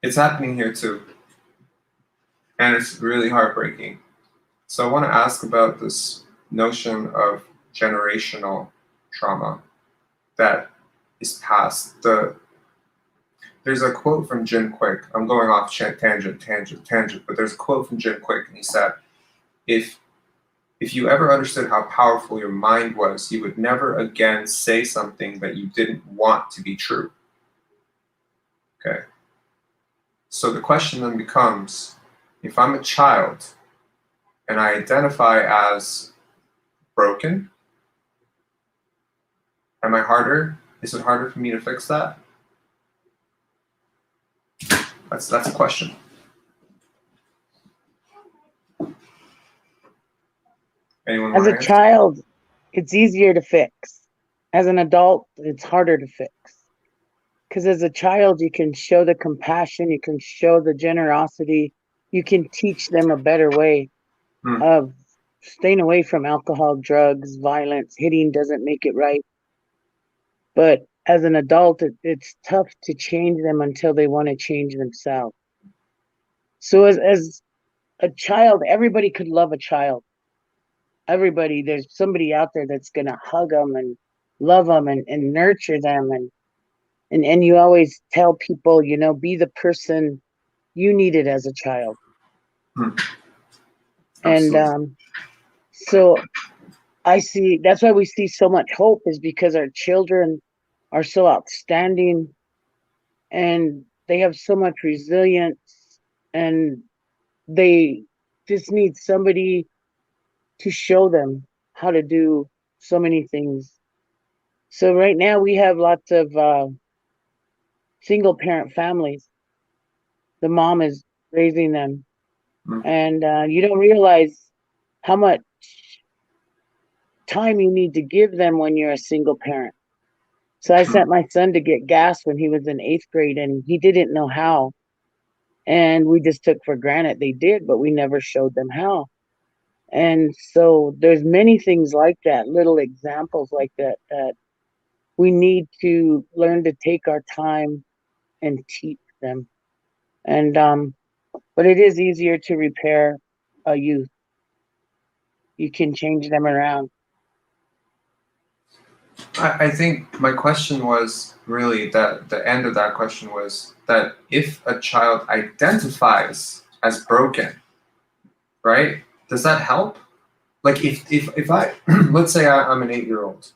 It's happening here too. And it's really heartbreaking. So I want to ask about this notion of generational trauma that is passed. There's a quote from Jim Quick. I'm going off tangent, but there's a quote from Jim Quick, and he said, if you ever understood how powerful your mind was, you would never again say something that you didn't want to be true. Okay. So the question then becomes, if I'm a child and I identify as broken, is it harder for me to fix that? That's a question. Anyone As want to a answer? child, it's easier to fix. As an adult, it's harder to fix. Because as a child, you can show the compassion, you can show the generosity, you can teach them a better way of staying away from alcohol, drugs, violence. Hitting doesn't make it right. But as an adult, it's tough to change them until they want to change themselves. So as a child, everybody could love a child. Everybody, there's somebody out there that's going to hug them and love them and nurture them. And you always tell people, be the person you needed as a child. And so I see, that's why we see so much hope, is because our children are so outstanding and they have so much resilience, and they just need somebody to show them how to do so many things. So right now we have lots of single parent families. The mom is raising them, and you don't realize how much time you need to give them when you're a single parent. So I sent my son to get gas when he was in 8th grade, and he didn't know how. And we just took for granted they did, but we never showed them how. And so there's many things like that, little examples like that, that we need to learn to take our time and teach them. And but it is easier to repair a youth. You can change them around. I think my question was really that the end of that question was that if a child identifies as broken, right, does that help? Like if I, let's say I'm an 8-year-old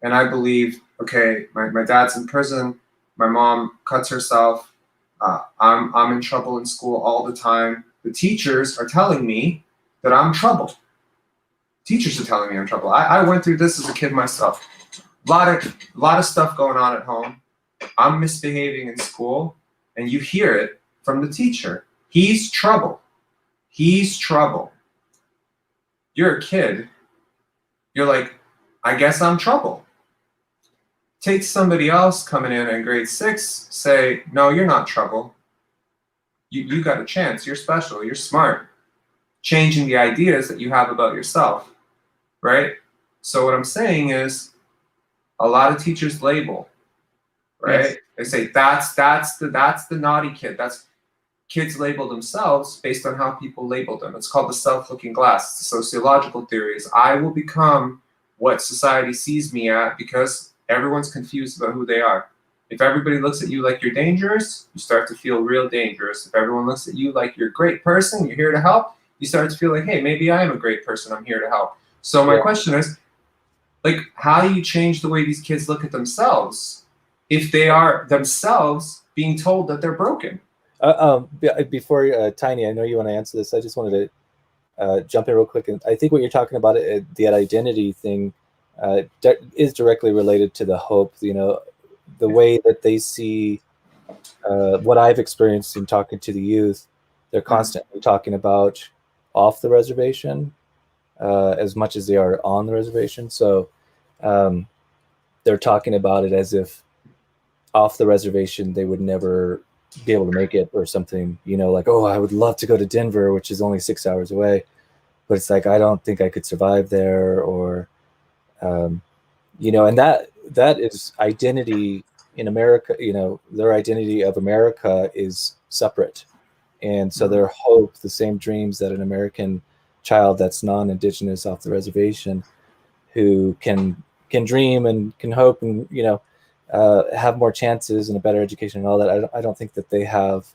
and I believe, okay, my dad's in prison, my mom cuts herself, I'm in trouble in school all the time. The teachers are telling me that I'm trouble. Teachers are telling me I'm trouble. I went through this as a kid myself. A lot of stuff going on at home. I'm misbehaving in school, and you hear it from the teacher. He's trouble. he's trouble. You're a kid. You're like, I guess I'm trouble. Take somebody else coming in grade 6, say, no, you're not trouble. You got a chance. You're special. You're smart. Changing the ideas that you have about yourself, right? So what I'm saying is, a lot of teachers label, right? Yes. They say that's the naughty kid. That's kids label themselves based on how people label them. It's called the self-looking glass. It's a sociological theory. Is I will become what society sees me at because everyone's confused about who they are. If everybody looks at you like you're dangerous, you start to feel real dangerous. If everyone looks at you like you're a great person, you're here to help, you start to feel like, hey, maybe I am a great person. I'm here to help. So my question is, like, how do you change the way these kids look at themselves if they are themselves being told that they're broken? Before Tiny, I know you want to answer this. I just wanted to jump in real quick. And I think what you're talking about, the identity thing, is directly related to the hope. You know, the way that they see what I've experienced in talking to the youth. They're constantly talking about off the reservation as much as they are on the reservation. So they're talking about it as if off the reservation they would never be able to make it or something, you know, like, oh, I would love to go to Denver, which is only 6 hours away, but it's like, I don't think I could survive there, or you know, and that is identity in America. You know, their identity of America is separate, and so their hope, the same dreams that an American child that's non-Indigenous off the reservation who can dream and can hope and, you know, have more chances and a better education and all that. I don't think that they have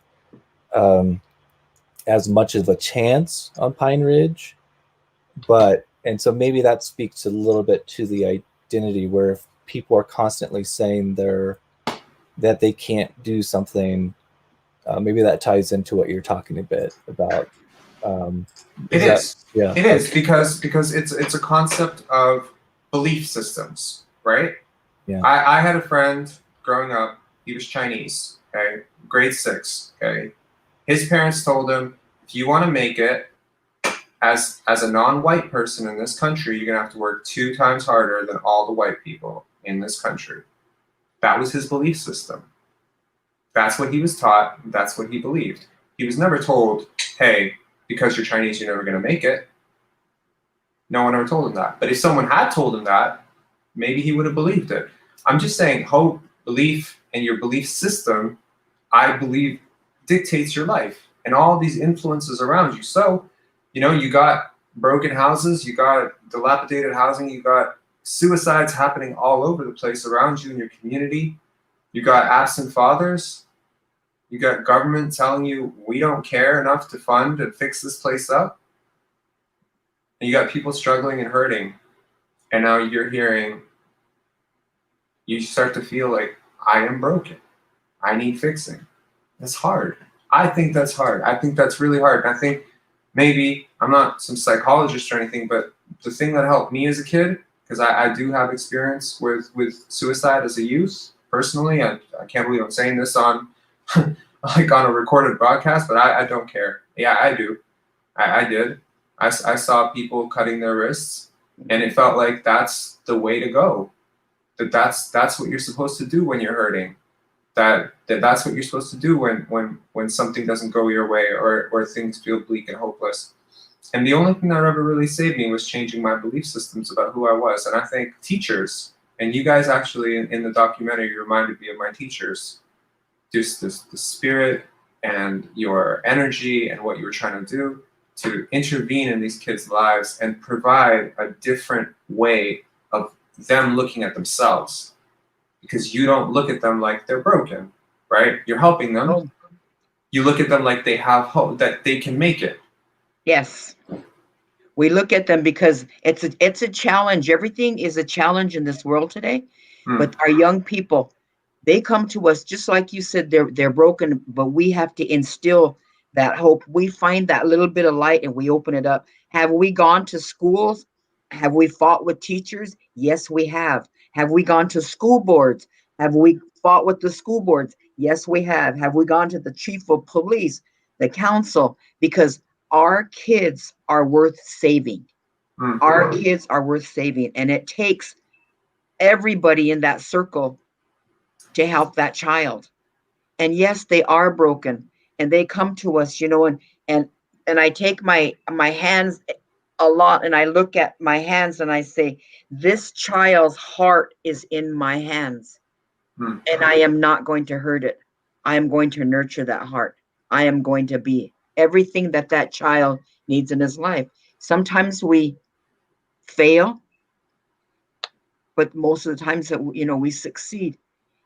as much of a chance on Pine Ridge, and so maybe that speaks a little bit to the identity, where if people are constantly saying that they can't do something, maybe that ties into what you're talking a bit about. It is Yeah. because it's a concept of belief systems, right? Yeah. I had a friend growing up. He was Chinese. Okay, grade 6. Okay, his parents told him, if you want to make it as a non-white person in this country, you're gonna have to work 2 times harder than all the white people in this country. That was his belief system. That's what he was taught. That's what he believed. He was never told, hey, because you're Chinese, you're never going to make it. No one ever told him that. But if someone had told him that, maybe he would have believed it. I'm just saying, hope, belief, and your belief system, I believe, dictates your life and all these influences around you. So, you know, you got broken houses, you got dilapidated housing, you got suicides happening all over the place around you in your community. You got absent fathers. You got government telling you, we don't care enough to fund and fix this place up. And you got people struggling and hurting. And now you're hearing, you start to feel like, I am broken. I need fixing. That's hard. I think that's hard. I think that's really hard. And I think maybe, I'm not some psychologist or anything, but the thing that helped me as a kid, because I do have experience with suicide as a youth, personally. I can't believe I'm saying this on like on a recorded broadcast, but I don't care. Yeah, I do. I did. I saw people cutting their wrists, and it felt like that's the way to go. That's what you're supposed to do when you're hurting. That's what you're supposed to do when something doesn't go your way, or things feel bleak and hopeless. And the only thing that ever really saved me was changing my belief systems about who I was. And I think teachers, and you guys actually in the documentary reminded me of my teachers, just the spirit and your energy and what you were trying to do to intervene in these kids' lives and provide a different way of them looking at themselves. Because you don't look at them like they're broken, right? You're helping them. Oh. You look at them like they have hope, that they can make it. Yes. We look at them because it's a challenge. Everything is a challenge in this world today. But our young people, they come to us just like you said, they're broken, but we have to instill that hope. We find that little bit of light and we open it up. Have we gone to schools? Have we fought with teachers? Yes, we have. Have we gone to school boards? Have we fought with the school boards? Yes, we have. Have we gone to the chief of police, the council? Because our kids are worth saving. Mhm. Our kids are worth saving. And it takes everybody in that circle to help that child. And yes, they are broken, and they come to us, and I take my hands a lot, and I look at my hands and I say, this child's heart is in my hands, Mhm. and I am not going to hurt it. I am going to nurture that heart. I am going to be everything that that child needs in his life. Sometimes we fail, but most of the times that we succeed.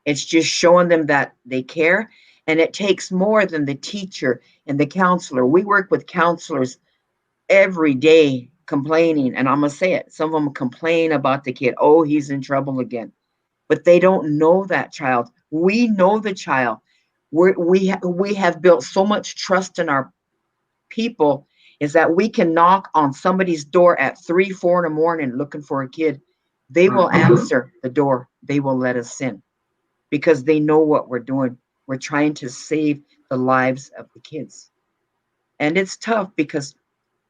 It's just showing them that they care, and it takes more than the teacher and the counselor. We work with counselors every day complaining, and I'm gonna say it. Some of them complain about the kid. Oh, he's in trouble again, but they don't know that child. We know the child. We have built so much trust in our people, is that we can knock on somebody's door at 3, 4 in the morning looking for a kid. They will answer the door. They will let us in because they know what we're doing. We're trying to save the lives of the kids. And it's tough because,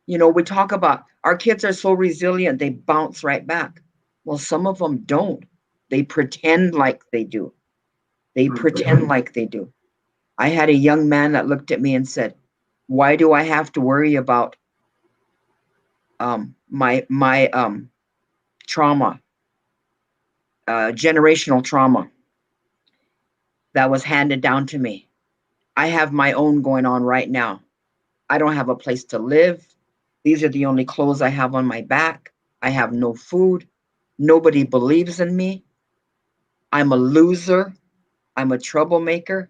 we talk about our kids are so resilient, they bounce right back. Well, some of them don't. They pretend like they do. They pretend like they do. I had a young man that looked at me and said, why do I have to worry about my trauma, generational trauma that was handed down to me? I have my own going on right now. I don't have a place to live. These are the only clothes I have on my back. I have no food. Nobody believes in me. I'm a loser. I'm a troublemaker.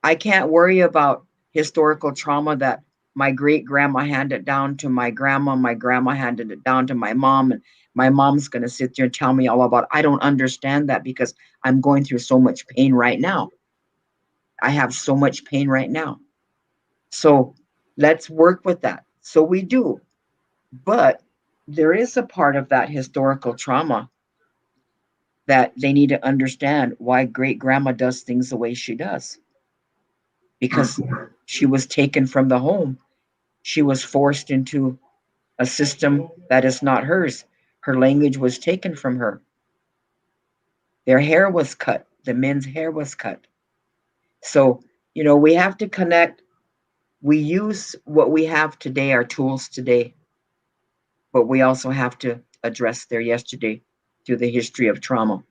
I can't worry about historical trauma that my great grandma handed down to my grandma handed it down to my mom, and my mom's going to sit there and tell me all about it. I don't understand that because I'm going through so much pain right now. I have so much pain right now. So let's work with that. So we do. But there is a part of that historical trauma that they need to understand why great grandma does things the way she does. Because she was taken from the home. She was forced into a system that is not hers. Her language was taken from her. Their hair was cut. The men's hair was cut. So, we have to connect. We use what we have today, our tools today, but we also have to address their yesterday through the history of trauma.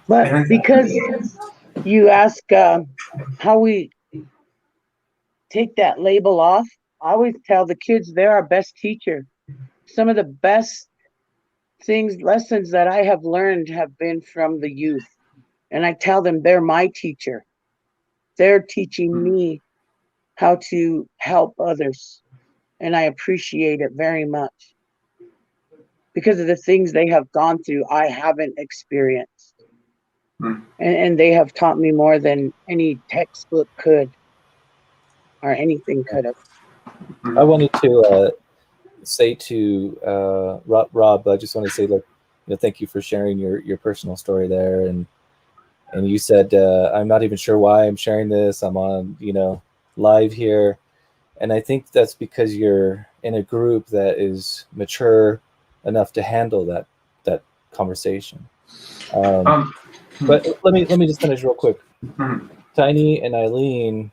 But because you ask how we take that label off, I always tell the kids they're our best teacher. Some of the best lessons that I have learned have been from the youth. And I tell them they're my teacher. They're teaching me how to help others. And I appreciate it very much because of the things they have gone through, I haven't experienced. And they have taught me more than any textbook could or anything could have. I wanted to say to Rob, I just want to say, look, thank you for sharing your personal story there, and you said I'm not even sure why I'm sharing this. I'm on live here, and I think that's because you're in a group that is mature enough to handle that conversation. But let me just finish real quick. Tiny and Eileen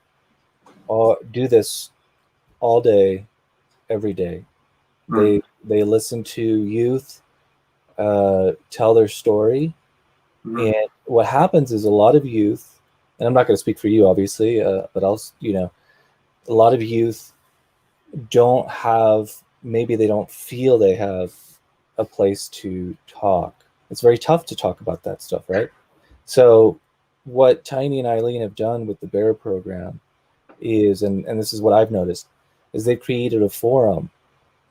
do this all day, every day. They listen to youth tell their story, and what happens is a lot of youth, and I'm not going to speak for you, obviously, but a lot of youth maybe they don't feel they have a place to talk. It's very tough to talk about that stuff, right? So what Tiny and Eileen have done with the Bear program is, and this is what I've noticed, is they've created a forum.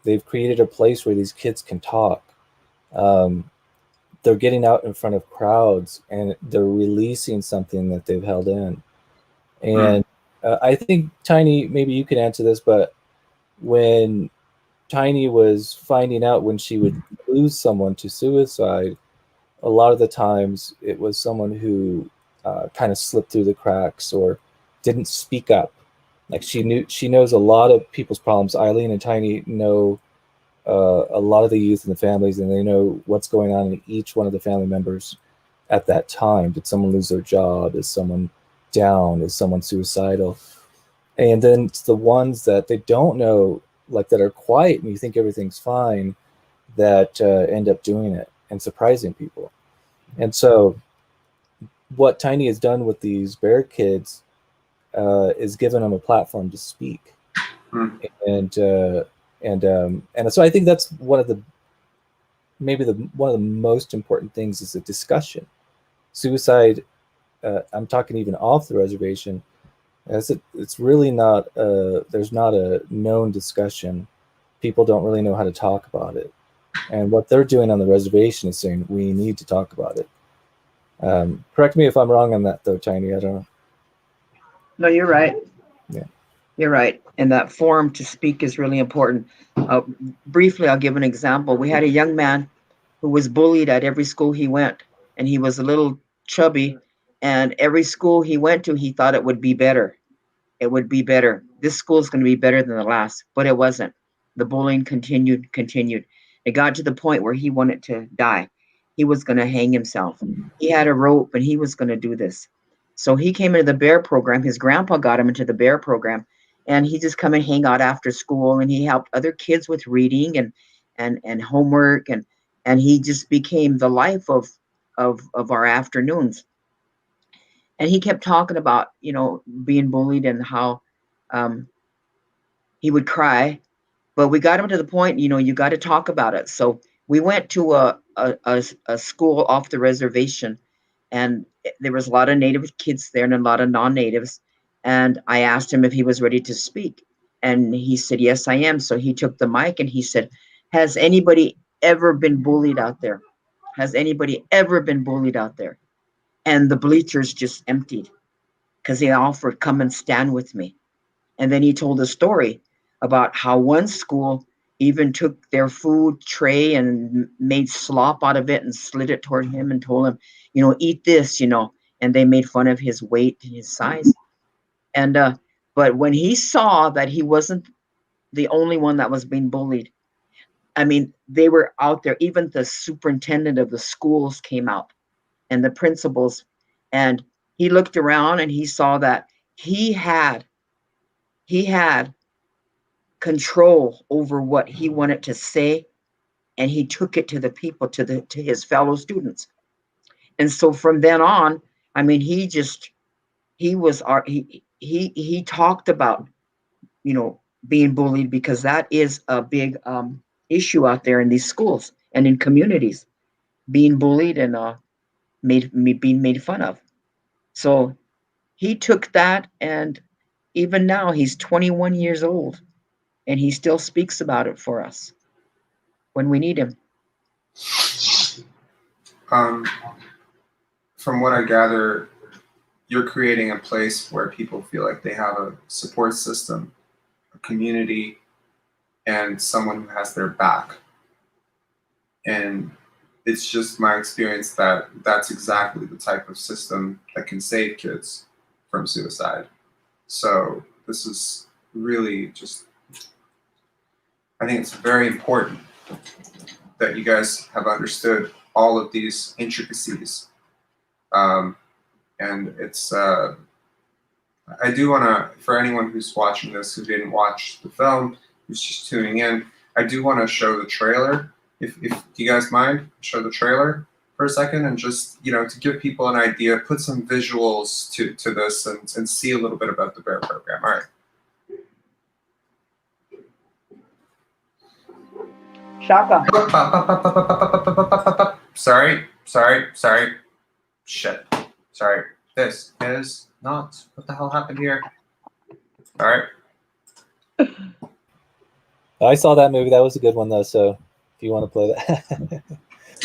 They've created a place where these kids can talk. They're getting out in front of crowds and they're releasing something that they've held in. And I think, Tiny, maybe you could answer this, but when Tiny was finding out when she would lose someone to suicide, a lot of the times it was someone who kind of slipped through the cracks or didn't speak up. Like she knows a lot of people's problems. Eileen and Tiny know a lot of the youth and the families, and they know what's going on in each one of the family members at that time. Did someone lose their job? Is someone down? Is someone suicidal? And then it's the ones that they don't know, like that are quiet and you think everything's fine, that end up doing it and surprising people. And so what Tiny has done with these bear kids is given them a platform to speak. And so I think that's one of the most important things is a discussion. Suicide, I'm talking even off the reservation, it's really not there's not a known discussion. People don't really know how to talk about it. And what they're doing on the reservation is saying, we need to talk about it. Correct me if I'm wrong on that, though, Tiny. I don't know. No, you're right. Yeah. You're right. And that forum to speak is really important. Briefly, I'll give an example. We had a young man who was bullied at every school he went, and he was a little chubby, and every school he went to, he thought it would be better. It would be better. This school is going to be better than the last, but it wasn't. The bullying continued. It got to the point where he wanted to die. He was going to hang himself. He had a rope, and he was going to do this. So he came into the bear program. His grandpa got him into the bear program, and he just come and hang out after school, and he helped other kids with reading and homework, and he just became the life of our afternoons. And he kept talking about, being bullied and how he would cry, but we got him to the point, you got to talk about it. So we went to a school off the reservation, and there was a lot of Native kids there and a lot of non-Natives. And I asked him if he was ready to speak. And he said, yes, I am. So he took the mic and he said, has anybody ever been bullied out there? Has anybody ever been bullied out there? And the bleachers just emptied because he offered, come and stand with me. And then he told a story about how one school even took their food tray and made slop out of it and slid it toward him and told him, eat this, and they made fun of his weight and his size. And but when he saw that he wasn't the only one that was being bullied, I mean, they were out there. Even the superintendent of the schools came out and the principals, and he looked around and he saw that he had control over what he wanted to say, and he took it to the people, to his fellow students. And so from then on, I mean, he talked about, being bullied, because that is a big issue out there in these schools and in communities, being bullied and being made fun of. So he took that, and even now he's 21 years old, and he still speaks about it for us when we need him. From what I gather, you're creating a place where people feel like they have a support system, a community, and someone who has their back. And it's just my experience that that's exactly the type of system that can save kids from suicide. So this is really just, I think it's very important that you guys have understood all of these intricacies. And it's, I do want to, for anyone who's watching this who didn't watch the film, who's just tuning in, I do want to show the trailer. If you guys mind, show the trailer for a second, and just, to give people an idea, put some visuals to this and see a little bit about the bear program. All right. Shaka. Sorry. Shit. Sorry. This is not, what the hell happened here? All right. I saw that movie. That was a good one, though. So if you want to play that.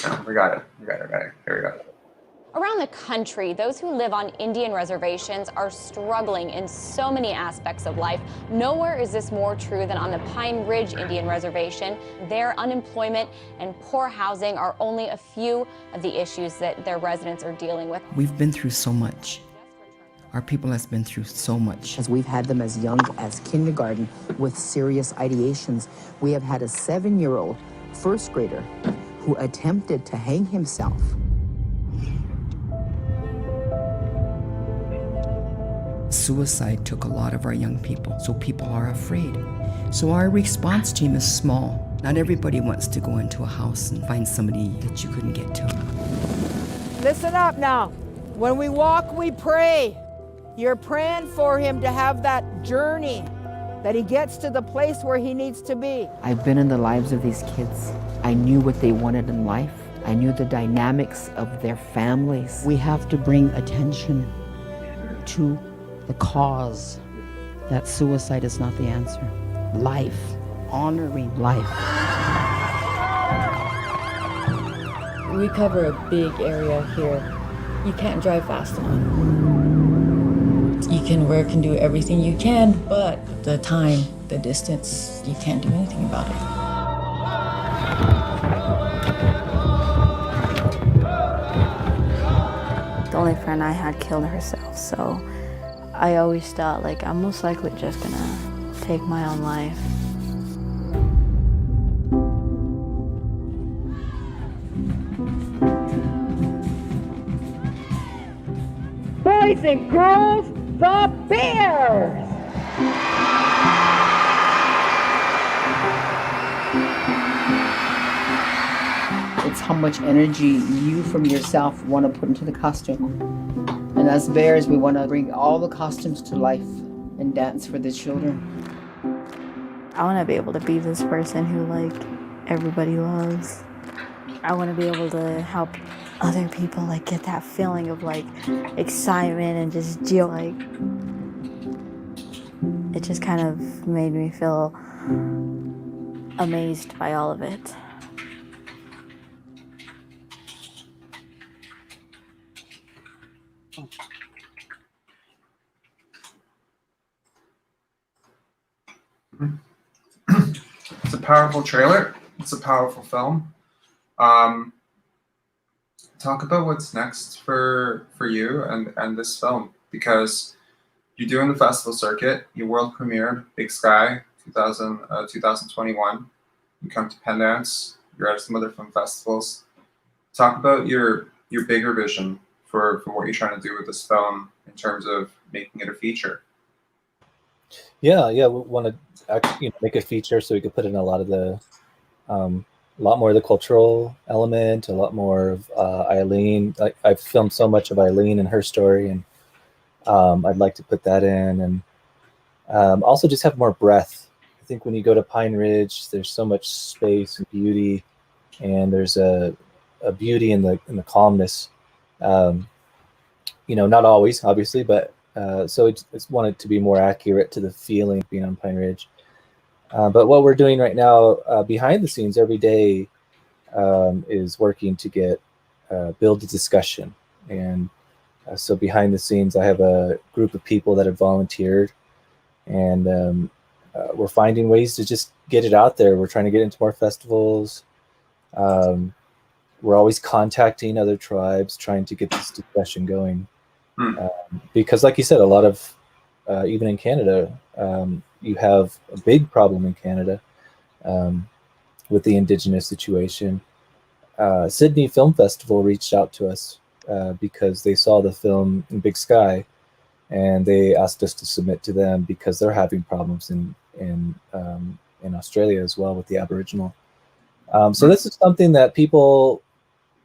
No, we got it. Here we go. Around the country, those who live on Indian reservations are struggling in so many aspects of life. Nowhere is this more true than on the Pine Ridge Indian Reservation. Their unemployment and poor housing are only a few of the issues that their residents are dealing with. We've been through so much. Our people has been through so much. As we've had them as young as kindergarten with serious ideations. We have had a 7-year-old first grader who attempted to hang himself. Suicide took a lot of our young people, so people are afraid. So our response team is small. Not everybody wants to go into a house and find somebody that you couldn't get to. Listen up now. When we walk, we pray. You're praying for him to have that journey, that he gets to the place where he needs to be. I've been in the lives of these kids. I knew what they wanted in life. I knew the dynamics of their families. We have to bring attention to the cause that suicide is not the answer. Life, honoring life. We cover a big area here. You can't drive fast enough. You can work and do everything you can, but the time, the distance, you can't do anything about it. The only friend I had killed herself, so I always thought, like, I'm most likely just gonna take my own life. Boys and girls, the Bears! It's how much energy you from yourself want to put into the costume. And as bears, we want to bring all the costumes to life and dance for the children. I want to be able to be this person who, like, everybody loves. I want to be able to help other people, like, get that feeling of, like, excitement and just feel like it just kind of made me feel amazed by all of it. It's a powerful trailer. It's a powerful film. Talk about what's next for you and this film, because you're doing the festival circuit. You world premiered Big Sky 2021. You come to Pendance. You're at some other film festivals. Talk about your bigger vision for what you're trying to do with this film in terms of making it a feature. Yeah, we want to make a feature so we could put in a lot of the, a lot more of the cultural element, a lot more of Eileen. I've filmed so much of Eileen and her story, and I'd like to put that in, and also just have more breadth. I think when you go to Pine Ridge, there's so much space and beauty, and there's a beauty in the calmness. Not always, obviously, but so it's wanted to be more accurate to the feeling of being on Pine Ridge. But what we're doing right now behind the scenes every day is working to build a discussion. And so behind the scenes, I have a group of people that have volunteered, and we're finding ways to just get it out there. We're trying to get into more festivals. We're always contacting other tribes, trying to get this discussion going. Because like you said, a lot of, even in Canada, you have a big problem in Canada with the Indigenous situation. Sydney Film Festival reached out to us because they saw the film in Big Sky, and they asked us to submit to them because they're having problems in Australia as well with the Aboriginal. So this is something that people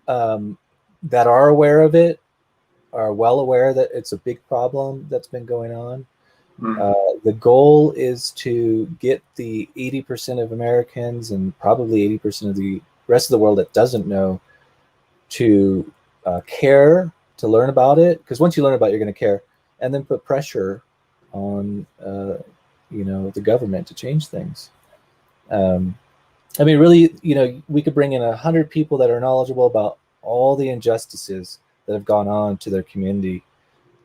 that are aware of it are well aware that it's a big problem that's been going on. The goal is to get the 80% of Americans and probably 80% of the rest of the world that doesn't know to care, to learn about it. Because once you learn about it, you're going to care, and then put pressure on the government to change things. Really, we could bring in 100 people that are knowledgeable about all the injustices that have gone on to their community,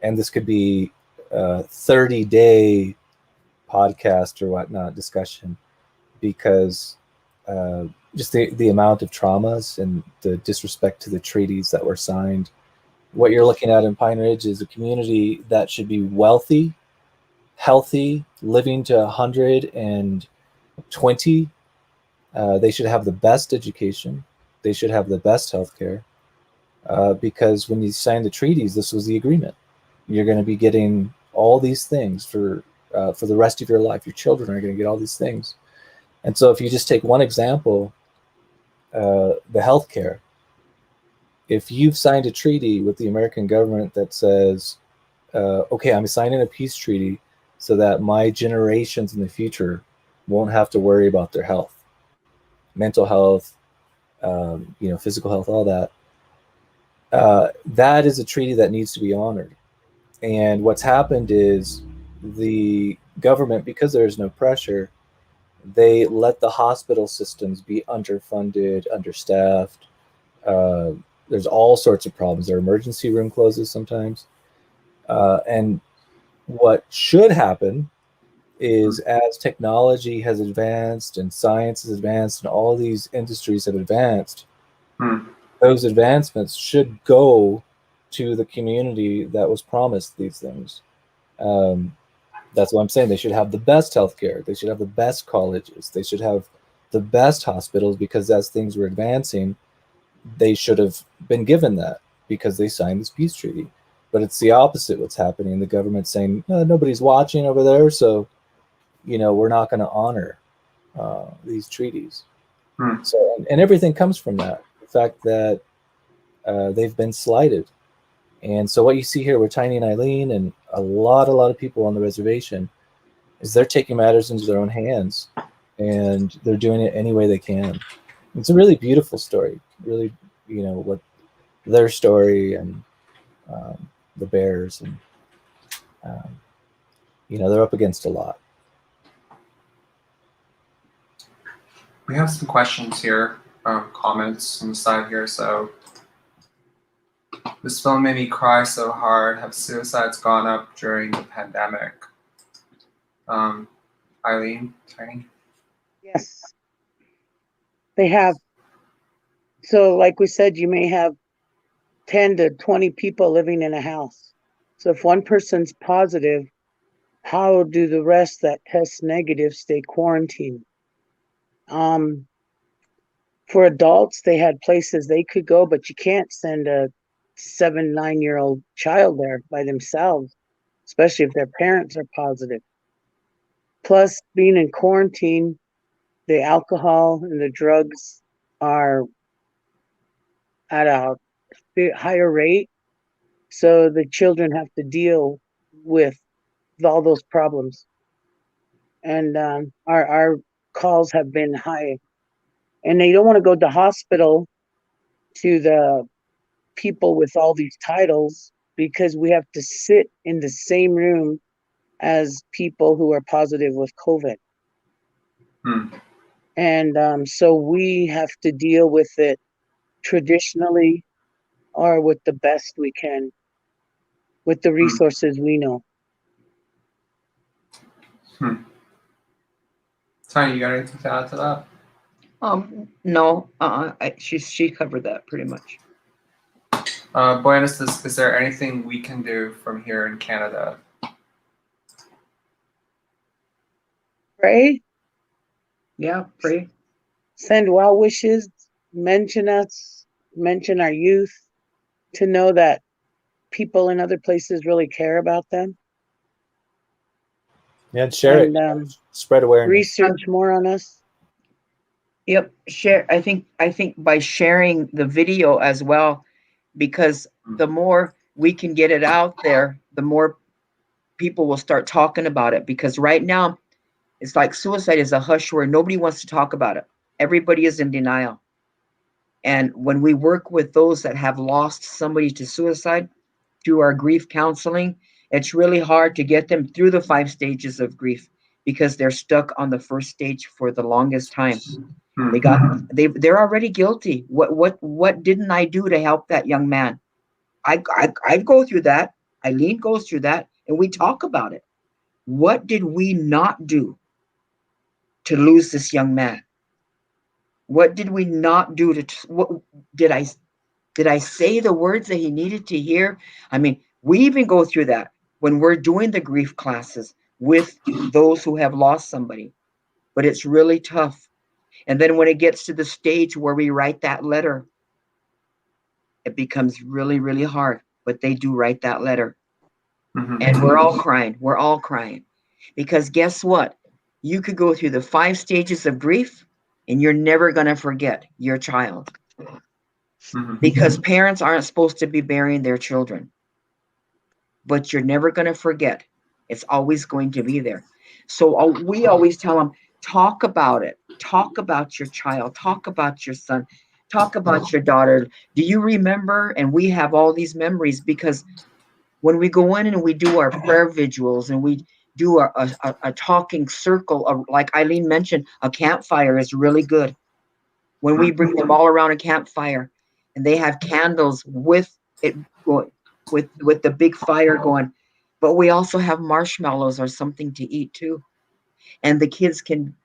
and this could be a 30-day podcast or whatnot discussion, because just the amount of traumas and the disrespect to the treaties that were signed What you're looking at in Pine Ridge is a community that should be wealthy, healthy, living to 120. They should have the best education. They should have the best healthcare. Because when you signed the treaties, this was the agreement. You're going to be getting all these things for the rest of your life. Your children are going to get all these things. And so if you just take one example, the healthcare, if you've signed a treaty with the American government that says, okay, I'm signing a peace treaty so that my generations in the future won't have to worry about their health, mental health, physical health, all that. That is a treaty that needs to be honored. And what's happened is the government, because there is no pressure, they let the hospital systems be underfunded, understaffed. There's all sorts of problems. Their emergency room closes sometimes. And what should happen is, as technology has advanced and science has advanced and all these industries have advanced, those advancements should go to the community that was promised these things. That's what I'm saying. They should have the best healthcare. They should have the best colleges. They should have the best hospitals, because as things were advancing, they should have been given that because they signed this peace treaty. But it's the opposite what's happening. The government's saying, nobody's watching over there, so we're not going to honor these treaties. So, and everything comes from that, the fact that they've been slighted. And so what you see here with Tiny and Eileen and a lot of people on the reservation is they're taking matters into their own hands, and they're doing it any way they can. It's a really beautiful story, really, what their story and the bears, and they're up against a lot. We have some questions here, comments on the side here. So, this film made me cry so hard. Have suicides gone up during the pandemic? Eileen, Tiny? Yes, they have. So like we said, you may have 10 to 20 people living in a house. So if one person's positive, how do the rest that test negative stay quarantined? For adults, they had places they could go, but you can't send a 7-9-year-old child there by themselves, especially if their parents are positive. Plus, being in quarantine, the alcohol and the drugs are at a higher rate, so the children have to deal with all those problems. And our calls have been high, and they don't want to go to hospital to the people with all these titles, because we have to sit in the same room as people who are positive with COVID. And so we have to deal with it traditionally, or with the best we can, with the resources we know. Tiny, you got anything to add to that? No, she covered that pretty much. Buenos, is there anything we can do from here in Canada? Pray. Yeah, pray. Send well wishes. Mention us. Mention our youth, to know that people in other places really care about them. Yeah, share it. Spread awareness. Research more on us. Yep, share. I think by sharing the video as well, because the more we can get it out there, the more people will start talking about it. Because right now, it's like suicide is a hush word. Nobody wants to talk about it. Everybody is in denial. And when we work with those that have lost somebody to suicide through our grief counseling, it's really hard to get them through the 5 stages of grief, because they're stuck on the first stage for the longest time. They're already guilty. What didn't I do to help that young man? I go through that. Eileen goes through that, and we talk about it. What did we not do to lose this young man? What did we not do what did I Did I say the words that he needed to hear? I mean, we even go through that when we're doing the grief classes with those who have lost somebody, but it's really tough. And then when it gets to the stage where we write that letter, it becomes really, really hard, but they do write that letter. And we're all crying. We're all crying. Because guess what? You could go through the 5 stages of grief and you're never going to forget your child. Because parents aren't supposed to be burying their children. But you're never going to forget. It's always going to be there. So we always tell them, talk about it. Talk about your child. Talk about your son. Talk about your daughter. Do you remember? And we have all these memories because when we go in and we do our prayer vigils and we do a talking circle, like Eileen mentioned, a campfire is really good. When we bring them all around a campfire and they have candles with it going, with the big fire going, but we also have marshmallows or something to eat too. And the kids can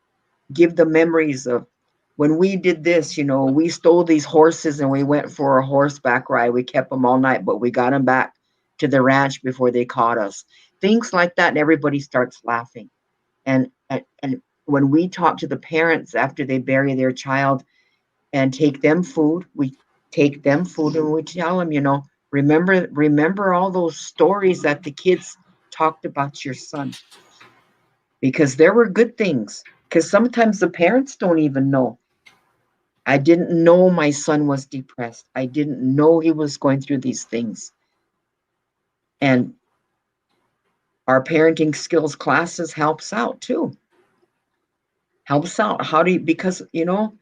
give the memories of when we did this, you know, we stole these horses and we went for a horseback ride. We kept them all night, but we got them back to the ranch before they caught us. Things like that, and everybody starts laughing. And when we talk to the parents after they bury their child and take them food, we take them food and we tell them, you know, remember all those stories that the kids talked about your son. Because there were good things. Because sometimes the parents don't even know. I didn't know my son was depressed. I didn't know he was going through these things. And our parenting skills classes helps out too. Helps out. How do you, because, you know,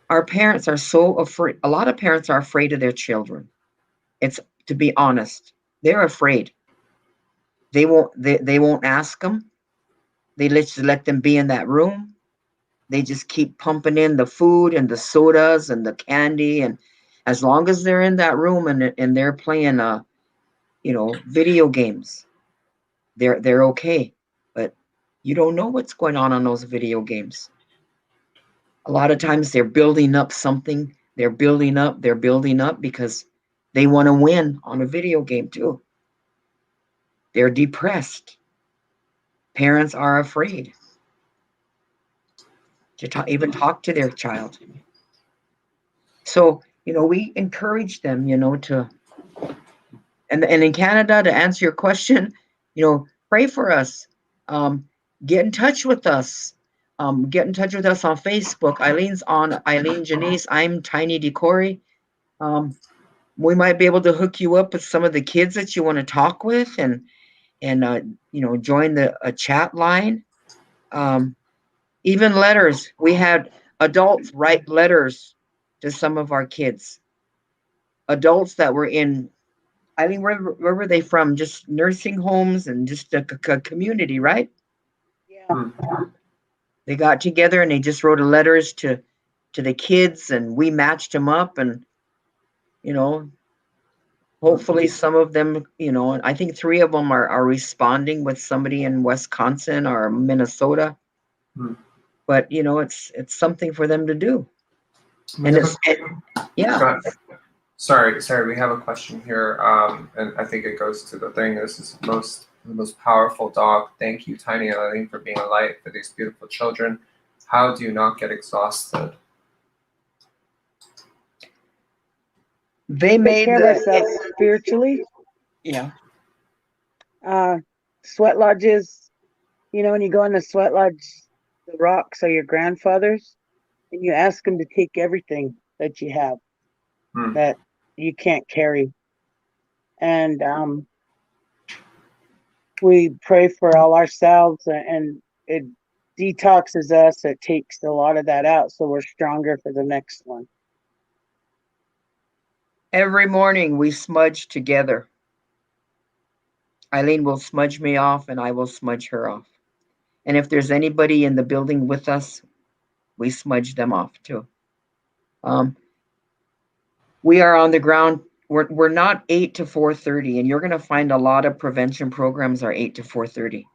our parents are so afraid. A lot of parents are afraid of their children. It's, to be honest, they're afraid. They won't ask them. They just let them be in that room. They just keep pumping in the food and the sodas and the candy. And as long as they're in that room and they're playing, you know, video games, they're okay. But you don't know what's going on those video games. A lot of times they're building up something. They're building up because they want to win on a video game too. They're depressed. Parents are afraid to even talk to their child. So, you know, we encourage them, you know, to, and in Canada, to answer your question, you know, pray for us. Get in touch with us. Get in touch with us on Facebook. Eileen's on Eileen Janis. I'm Tiny DeCory. We might be able to hook you up with some of the kids that you want to talk with and you know, join a chat line. Even letters. We had adults write letters to some of our kids. Adults that were in, I mean, where were they from? Just nursing homes and just a community, right? Yeah. They got together and they just wrote letters to the kids, and we matched them up, and you know, hopefully some of them, you know, I think 3 of them are responding with somebody in Wisconsin or Minnesota. But you know, it's something for them to do. And yeah. Sorry, we have a question here, and I think it goes to the thing. This is the most powerful dog. Thank you, Tiny and Eileen, for being a light for these beautiful children. How do you not get exhausted? They made care of ourselves spiritually. Yeah. Sweat lodges. You know, when you go in the sweat lodge, the rocks are your grandfathers, and you ask them to take everything that you have that you can't carry. And we pray for all ourselves, and it detoxes us. It takes a lot of that out, so we're stronger for the next one. Every morning we smudge together. Eileen will smudge me off and I will smudge her off. And if there's anybody in the building with us, we smudge them off too. We are on the ground. We're not 8 to 4:30, and you're going to find a lot of prevention programs are 8 to 4:30.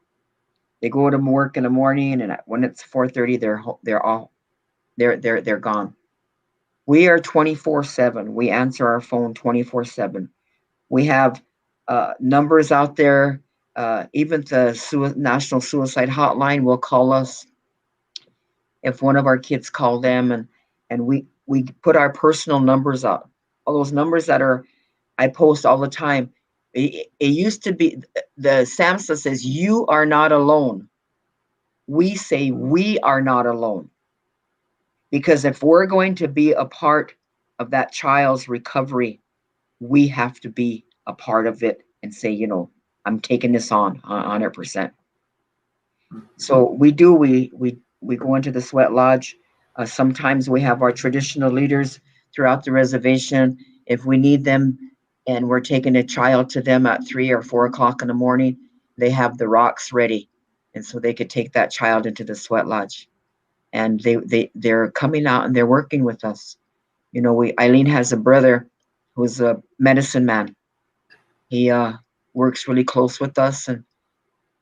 They go to work in the morning, and when it's 4:30, they're gone. We are 24/7. We answer our phone 24/7. We have numbers out there. Even the National Suicide Hotline will call us if one of our kids call them, and we put our personal numbers up. All those numbers that I post all the time. It used to be the SAMHSA says you are not alone. We say we are not alone. Because if we're going to be a part of that child's recovery, we have to be a part of it and say, you know, I'm taking this on 100%. So we go into the sweat lodge. Sometimes we have our traditional leaders throughout the reservation. If we need them and we're taking a child to them at 3 or 4 o'clock in the morning, they have the rocks ready. And so they could take that child into the sweat lodge. And they're coming out and they're working with us. You know, Eileen has a brother who's a medicine man. He works really close with us, and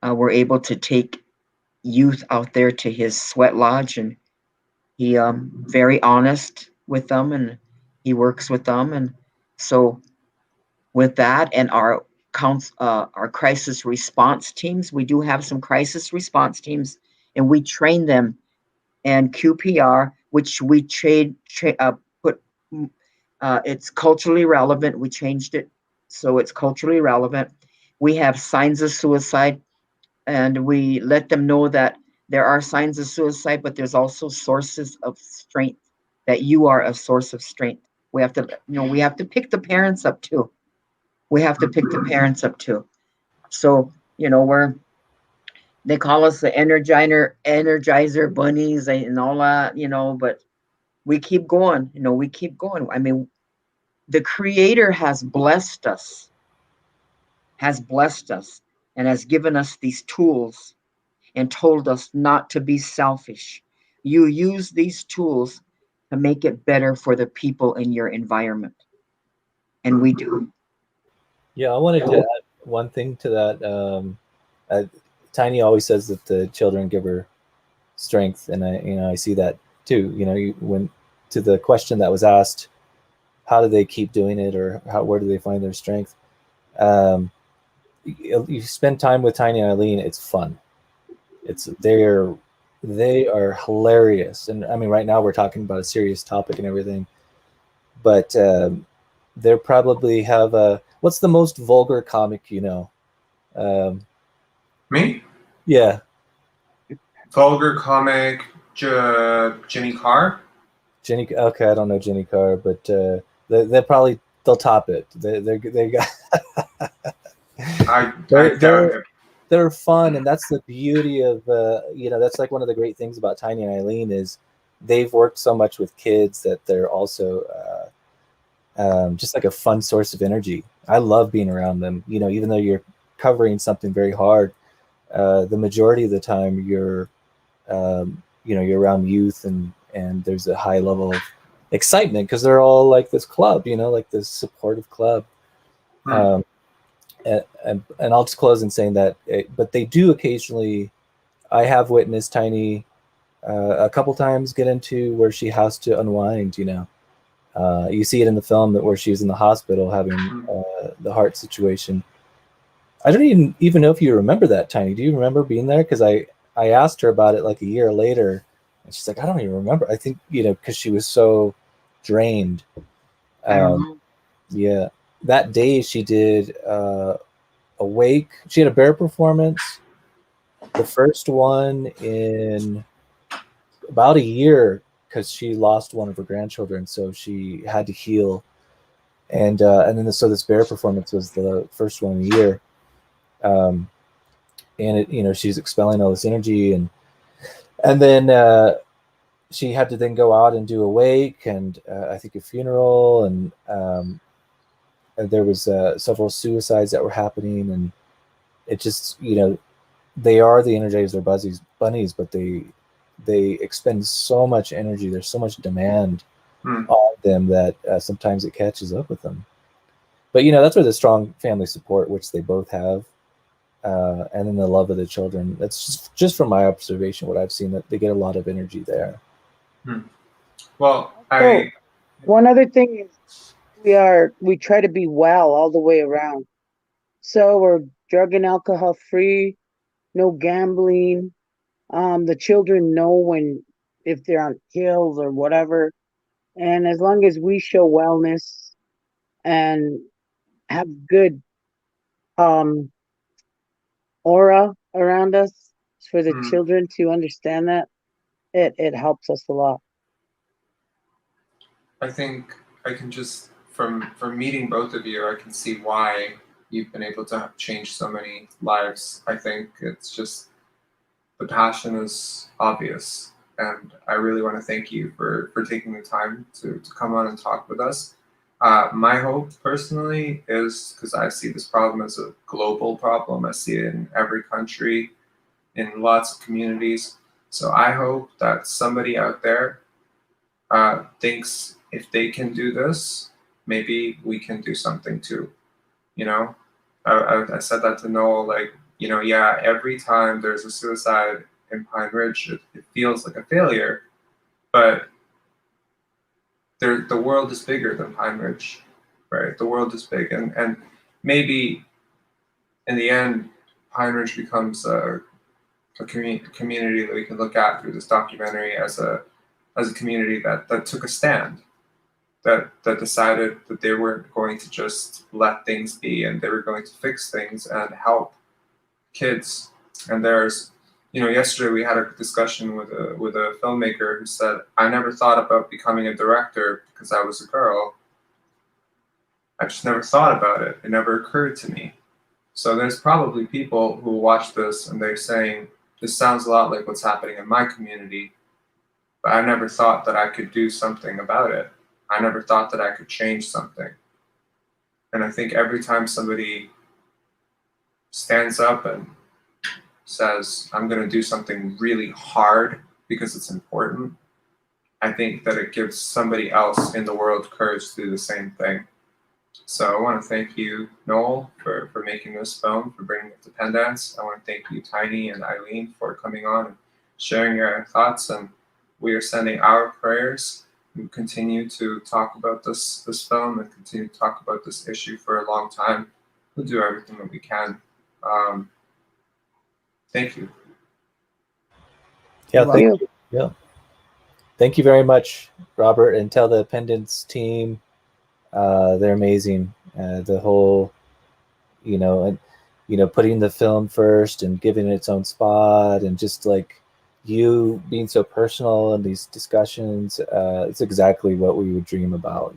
we're able to take youth out there to his sweat lodge, and he very honest with them, and he works with them. And so with that and our crisis response teams, we do have some crisis response teams, and we train them. And QPR, which we put, it's culturally relevant. We changed it so it's culturally relevant. We have signs of suicide, and we let them know that there are signs of suicide, but there's also sources of strength, that you are a source of strength. We have to, we have to pick the parents up too. So, they call us the energizer bunnies and all that, but we keep going, I mean, the Creator has blessed us and has given us these tools and told us not to be selfish. You use these tools to make it better for the people in your environment. And we do. Yeah, I wanted to add one thing to that. Tiny always says that the children give her strength, and I see that too. When to the question that was asked, how do they keep doing it, or where do they find their strength? You spend time with Tiny and Eileen, it's fun. They are hilarious, and I mean, right now we're talking about a serious topic and everything, but they probably have what's the most vulgar comic you know? Me? Yeah. Vulgar comic, Jenny Carr. Okay, I don't know Jenny Carr, but they'll top it. They got. They're fun, and that's the beauty of that's like one of the great things about Tiny and Eileen is they've worked so much with kids that they're also just like a fun source of energy. I love being around them. Even though you're covering something very hard, the majority of the time you're around youth, and there's a high level of excitement because they're all like this club, like this supportive club. And I'll just close in saying that, but they do occasionally. I have witnessed Tiny a couple times get into where she has to unwind. You see it in the film where she's in the hospital having the heart situation. I don't even know if you remember that, Tiny. Do you remember being there? Because I asked her about it like a year later, and she's like, I don't even remember. I think because she was so drained. Yeah. That day she did Awake. She had a bear performance, the first one in about a year, because she lost one of her grandchildren, so she had to heal. And then so this bear performance was the first one in a year. And it, she's expelling all this energy, and then she had to then go out and do Awake, and I think a funeral, and there was several suicides that were happening, and it just they are the Energizer bunnies, but they expend so much energy. There's so much demand on them that sometimes it catches up with them. But that's where the strong family support, which they both have, and then the love of the children. That's just from my observation, what I've seen, that they get a lot of energy there. Well, I One other thing is we try to be well all the way around. So we're drug and alcohol free, no gambling. The children know when if they're on pills or whatever. And as long as we show wellness and have good um aura around us for the Mm. children to understand that, it helps us a lot. I think I can just from meeting both of you, I can see why you've been able to change so many lives. I think it's just the passion is obvious, and I really want to thank you for taking the time to come on and talk with us. My hope personally is because I see this problem as a global problem. I see it in every country, in lots of communities. So I hope that somebody out there thinks if they can do this, maybe we can do something too. You know, I said that to Noel, like, you know, yeah, every time there's a suicide in Pine Ridge, it feels like a failure, but the world is bigger than Pine Ridge, right? The world is big, and maybe in the end, Pine Ridge becomes a community that we can look at through this documentary as a community that took a stand, that decided that they weren't going to just let things be, and they were going to fix things and help kids. And there's, you know, yesterday we had a discussion with a filmmaker who said, I never thought about becoming a director because I was a girl. I just never thought about it. It never occurred to me. So there's probably people who watch this and they're saying, this sounds a lot like what's happening in my community, but I never thought that I could do something about it. I never thought that I could change something. And I think every time somebody stands up and says, I'm going to do something really hard because it's important, I think that it gives somebody else in the world courage to do the same thing. So I want to thank you, Noel, for making this film, for bringing it to Pendance. I want to thank you, Tiny and Eileen, for coming on and sharing your thoughts. And we are sending our prayers. We continue to talk about this film and continue to talk about this issue for a long time. We'll do everything that we can. Thank you. Yeah, Thank thank you. you. Yeah. Thank you very much, Robert, and tell the Pendants team they're amazing. The whole, putting the film first and giving it its own spot, and just like you being so personal in these discussions, it's exactly what we would dream about,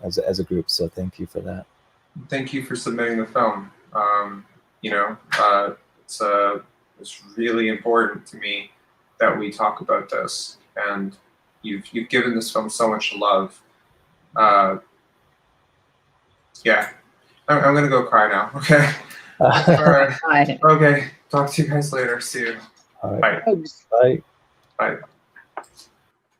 as a group. So thank you for that. Thank you for submitting the film. It's really important to me that we talk about this, and you've given this film so much love. Yeah, I'm gonna go cry now. Okay. All right. Okay. Talk to you guys later. See you. All right. Bye. Bye. Bye.